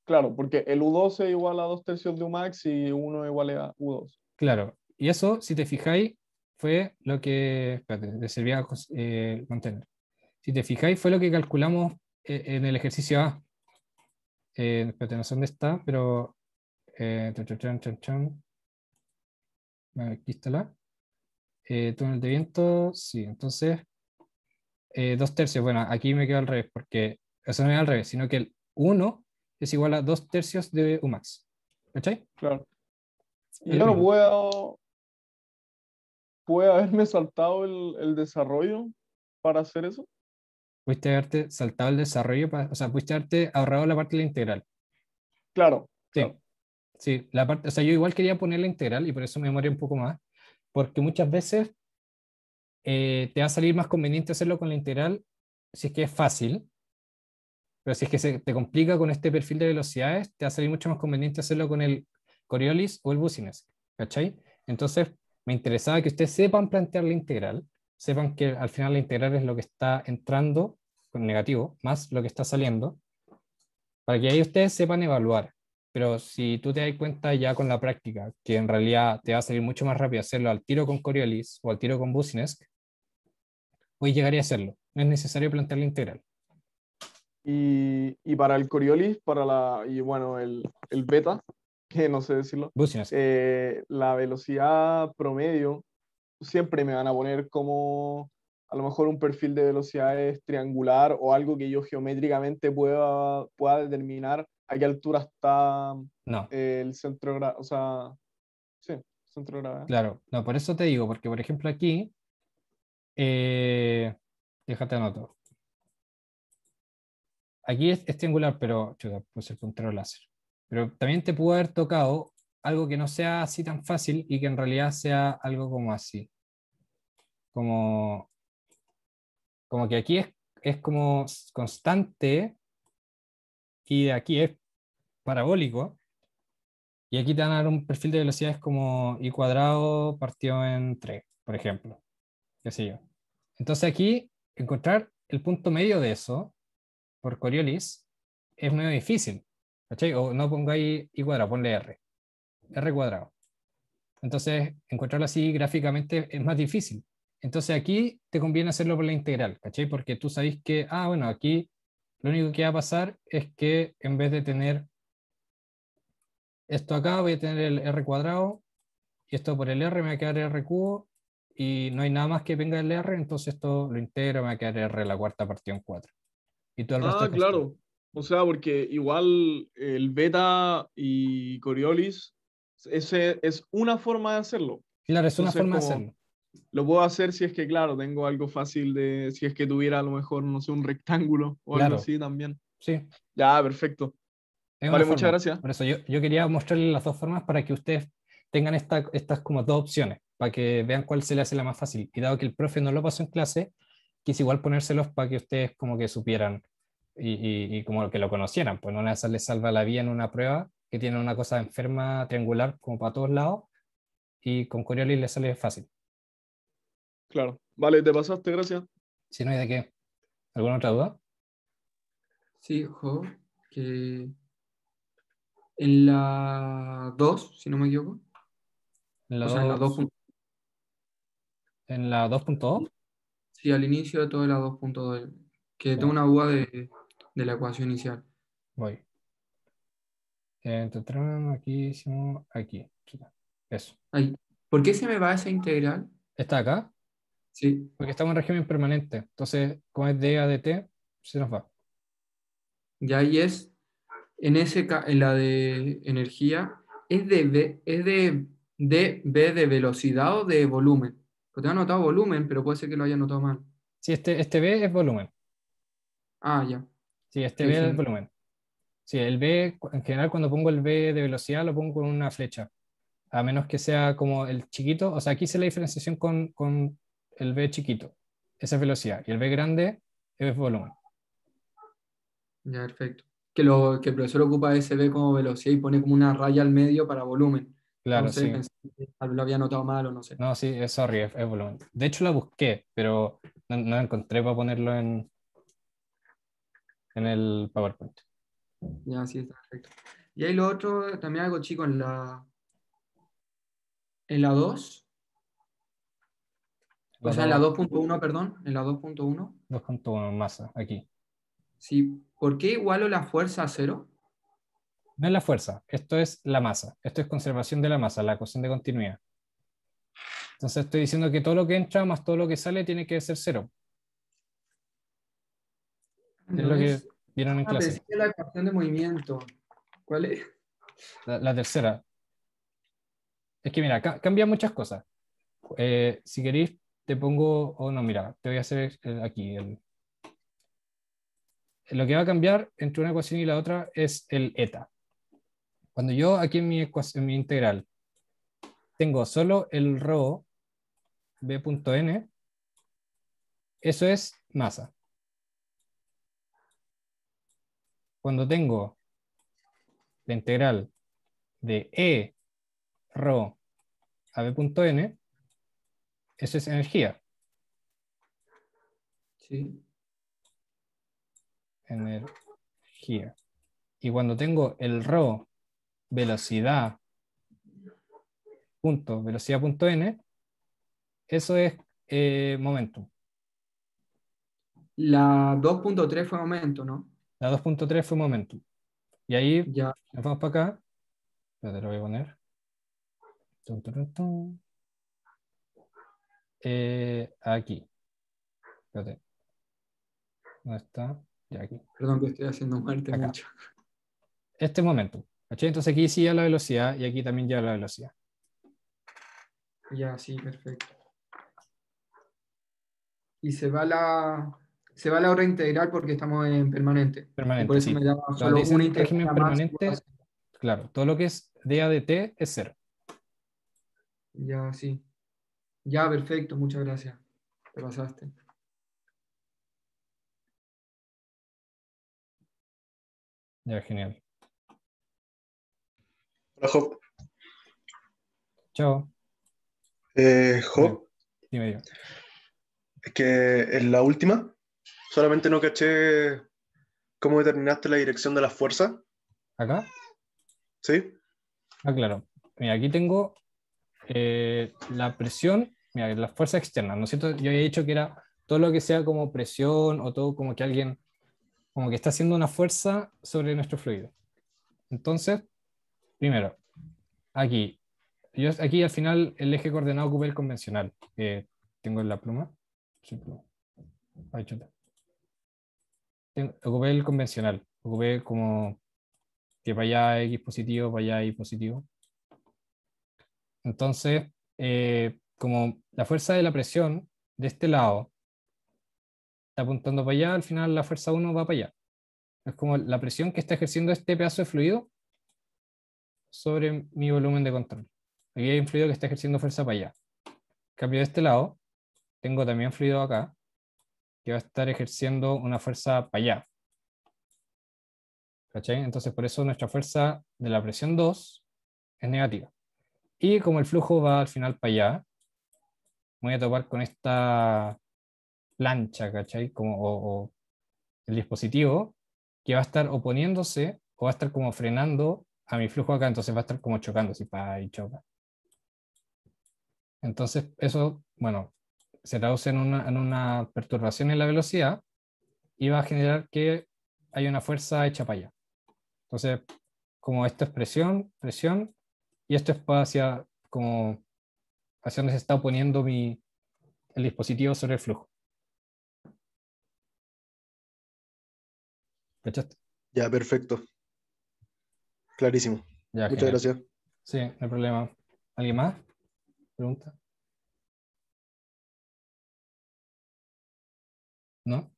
Claro, porque el U2 es igual a 2/3 de Umax y 1 igual a U2. Claro, y eso, si te fijáis, fue lo que, espérate, le servía mantener. Si te fijáis, fue lo que calculamos en el ejercicio A. Espérate, no sé dónde está, pero aquí está la. Túnel de viento, sí, entonces 2/3. Bueno, aquí me quedo al revés, porque eso no es al revés, sino que el 1 es igual a 2/3 de Umax. ¿Cachai? Claro. Es Y lo yo no mismo. puedo haberme saltado el desarrollo para hacer eso. Pudiste haberte saltado el desarrollo, o sea, pudiste haberte ahorrado la parte de la integral. Claro, Sí, claro. sí, la parte, o sea, yo igual quería poner la integral y por eso me demoré un poco más, porque muchas veces te va a salir más conveniente hacerlo con la integral si es que es fácil, pero si es que se te complica con este perfil de velocidades, te va a salir mucho más conveniente hacerlo con el Coriolis o el Boussinesq, ¿cachai? Entonces, me interesaba que ustedes sepan plantear la integral, sepan que al final la integral es lo que está entrando con negativo, más lo que está saliendo, para que ahí ustedes sepan evaluar. Pero si tú te das cuenta ya con la práctica que en realidad te va a salir mucho más rápido hacerlo al tiro con Coriolis o al tiro con Boussinesq, puedes llegar a hacerlo. No es necesario plantear la integral. Y para el Coriolis, y bueno, el beta, que no sé decirlo, la velocidad promedio, siempre me van a poner como a lo mejor un perfil de velocidades triangular o algo que yo geométricamente pueda determinar a qué altura está No. el centro de gravedad, o sea, sí, centro de gravedad. Claro, no, por eso te digo, porque por ejemplo aquí, déjate anoto. Aquí es triangular, pero chuta, puede ser puntero láser. Pero también te pudo haber tocado algo que no sea así tan fácil y que en realidad sea algo como así. Como que aquí es como constante y aquí es parabólico. Y aquí te van a dar un perfil de velocidades como i cuadrado partido en 3, por ejemplo. Qué sé yo. Entonces aquí encontrar el punto medio de eso por Coriolis es medio difícil. ¿Cachai? O no pongáis i cuadrado, ponle r cuadrado. Entonces encontrarlo así gráficamente es más difícil. Entonces aquí te conviene hacerlo por la integral, ¿cachai? Porque tú sabéis que, bueno, aquí lo único que va a pasar es que en vez de tener esto acá, voy a tener el r cuadrado, y esto por el r me va a quedar r cubo, y no hay nada más que venga del R, entonces esto lo integro, me va a quedar R la cuarta partido en 4. Y todo el resto Ah, es constante. claro. O sea, porque igual el beta y Coriolis, ese es una forma de hacerlo. Claro, es una Entonces, forma de como hacerlo. lo puedo hacer si es que, claro, tengo algo fácil de, si es que tuviera a lo mejor, no sé, un rectángulo o algo Claro, así también. sí, Ya, perfecto. es Vale, una muchas forma. gracias. Por eso yo quería mostrarles las dos formas para que ustedes tengan estas como dos opciones, para que vean cuál se les hace la más fácil. Y dado que el profe no lo pasó en clase, quise igual ponérselos para que ustedes como que supieran y como que lo conocieran. Pues no les salva la vida en una prueba que tiene una cosa enferma triangular como para todos lados, y con Coriolis les sale fácil. Claro. Vale, te pasaste, gracias. Si no hay de qué. ¿Alguna otra duda? Sí, Jo, que en la 2, si no me equivoco, En la o sea, en la 2, 2. en la 2.2, Sí, al inicio de toda la 2.2, que ya, tengo una duda de la ecuación inicial. voy. Aquí, hicimos aquí. Eso. Ay, ¿por qué se me va esa integral? ¿Está acá? Sí, Porque estamos en régimen permanente. Entonces, como es d a dt, se nos va. ya ahí es, en la de energía, ¿es de B de velocidad o de volumen? Porque he anotado volumen, pero puede ser que lo haya anotado mal. Sí, este B es volumen. Ah, ya. Sí, este Sí, B es sí. volumen. Sí, el B, en general, cuando pongo el B de velocidad, lo pongo con una flecha. A menos que sea como el chiquito. O sea, aquí hice la diferenciación con el B chiquito. Esa es velocidad. Y el B grande es volumen. Ya, perfecto. Que el profesor ocupa SB como velocidad y pone como una raya al medio para volumen. Claro, No sé, sí. pensé que lo había anotado mal o no sé. No, sí, sorry, es volumen. De hecho, la busqué, pero no la encontré para ponerlo en el PowerPoint. Ya, sí, está perfecto. Y ahí lo otro, también algo chico en la 2, o sea, en la 2.1, perdón, en la 2.1. 2.1 masa, aquí. Sí, ¿por qué igualo la fuerza a 0? No es la fuerza, esto es la masa. Esto es conservación de la masa, la ecuación de continuidad. Entonces estoy diciendo que todo lo que entra más todo lo que sale tiene que ser 0. Es No lo que es. vieron en Pensé clase. que la ecuación de movimiento. ¿Cuál es? La tercera. Es que mira, cambia muchas cosas. Si queréis, te pongo, o no, mira, te voy a hacer aquí. Lo que va a cambiar entre una ecuación y la otra es el eta. Cuando yo aquí en en mi integral tengo solo el rho b.n, eso es masa. Cuando tengo la integral de e rho a b.n, eso es energía. Sí. Energía. Y cuando tengo el rho velocidad velocidad.n, eso es momentum. La 2.3 fue aumento, ¿no? La 2.3 fue momentum. Y ahí Ya. nos vamos para acá. Te lo voy a poner. Aquí. Espérate. ¿Dónde está? Ya aquí. Perdón que estoy haciendo muerte Acá. mucho. Este es momentum. ¿Cachai? Entonces aquí sí ya la velocidad y aquí también ya la velocidad. Ya, sí, perfecto. Y se va la hora integral porque estamos en permanente. Y por Permanente, eso sí. me da Cuando solo te dicen una integral régimen más. permanente, claro, todo lo que es dA de t es 0. Ya, sí. Ya, perfecto, muchas gracias. Te pasaste. Ya, genial. Hola, Job. Chao. Job, Dime. es que en la última solamente no caché cómo determinaste la dirección de las fuerzas. ¿Acá? ¿Sí? Ah, claro. Mira, aquí tengo la presión, mira, las fuerzas externas, ¿no es cierto? Yo había dicho que era todo lo que sea como presión o todo como que alguien, como que está haciendo una fuerza sobre nuestro fluido. Entonces, primero, aquí, Yo aquí al final el eje coordenado ocupé el convencional. Tengo en la pluma. Sí, pluma. Ay, chuta. Ocupé el convencional. Ocupé como que para allá X positivo, para allá Y positivo. Entonces, como la fuerza de la presión de este lado está apuntando para allá, al final la fuerza 1 va para allá. Es como la presión que está ejerciendo este pedazo de fluido sobre mi volumen de control. Aquí hay un fluido que está ejerciendo fuerza para allá. En cambio, de este lado, tengo también fluido acá, que va a estar ejerciendo una fuerza para allá. ¿Cachai? Entonces, por eso nuestra fuerza de la presión 2 es negativa. Y como el flujo va al final para allá, voy a topar con esta plancha, ¿cachai? O el dispositivo que va a estar oponiéndose o va a estar como frenando a mi flujo acá, entonces va a estar como chocando, así para y choca. Entonces, eso, bueno, se traduce en una perturbación en la velocidad y va a generar que hay una fuerza hecha para allá. Entonces, como esto es presión, presión, y esto es hacia, como hacia donde se está oponiendo el dispositivo sobre el flujo. ¿Cachaste? Ya, perfecto. Clarísimo. Ya, Muchas genial. gracias. Sí, no hay problema. ¿Alguien más? ¿Pregunta? ¿No?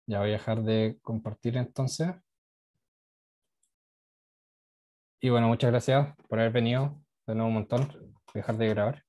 Ya voy a dejar de compartir entonces. Y bueno, muchas gracias por haber venido de nuevo un montón. Voy a dejar de grabar.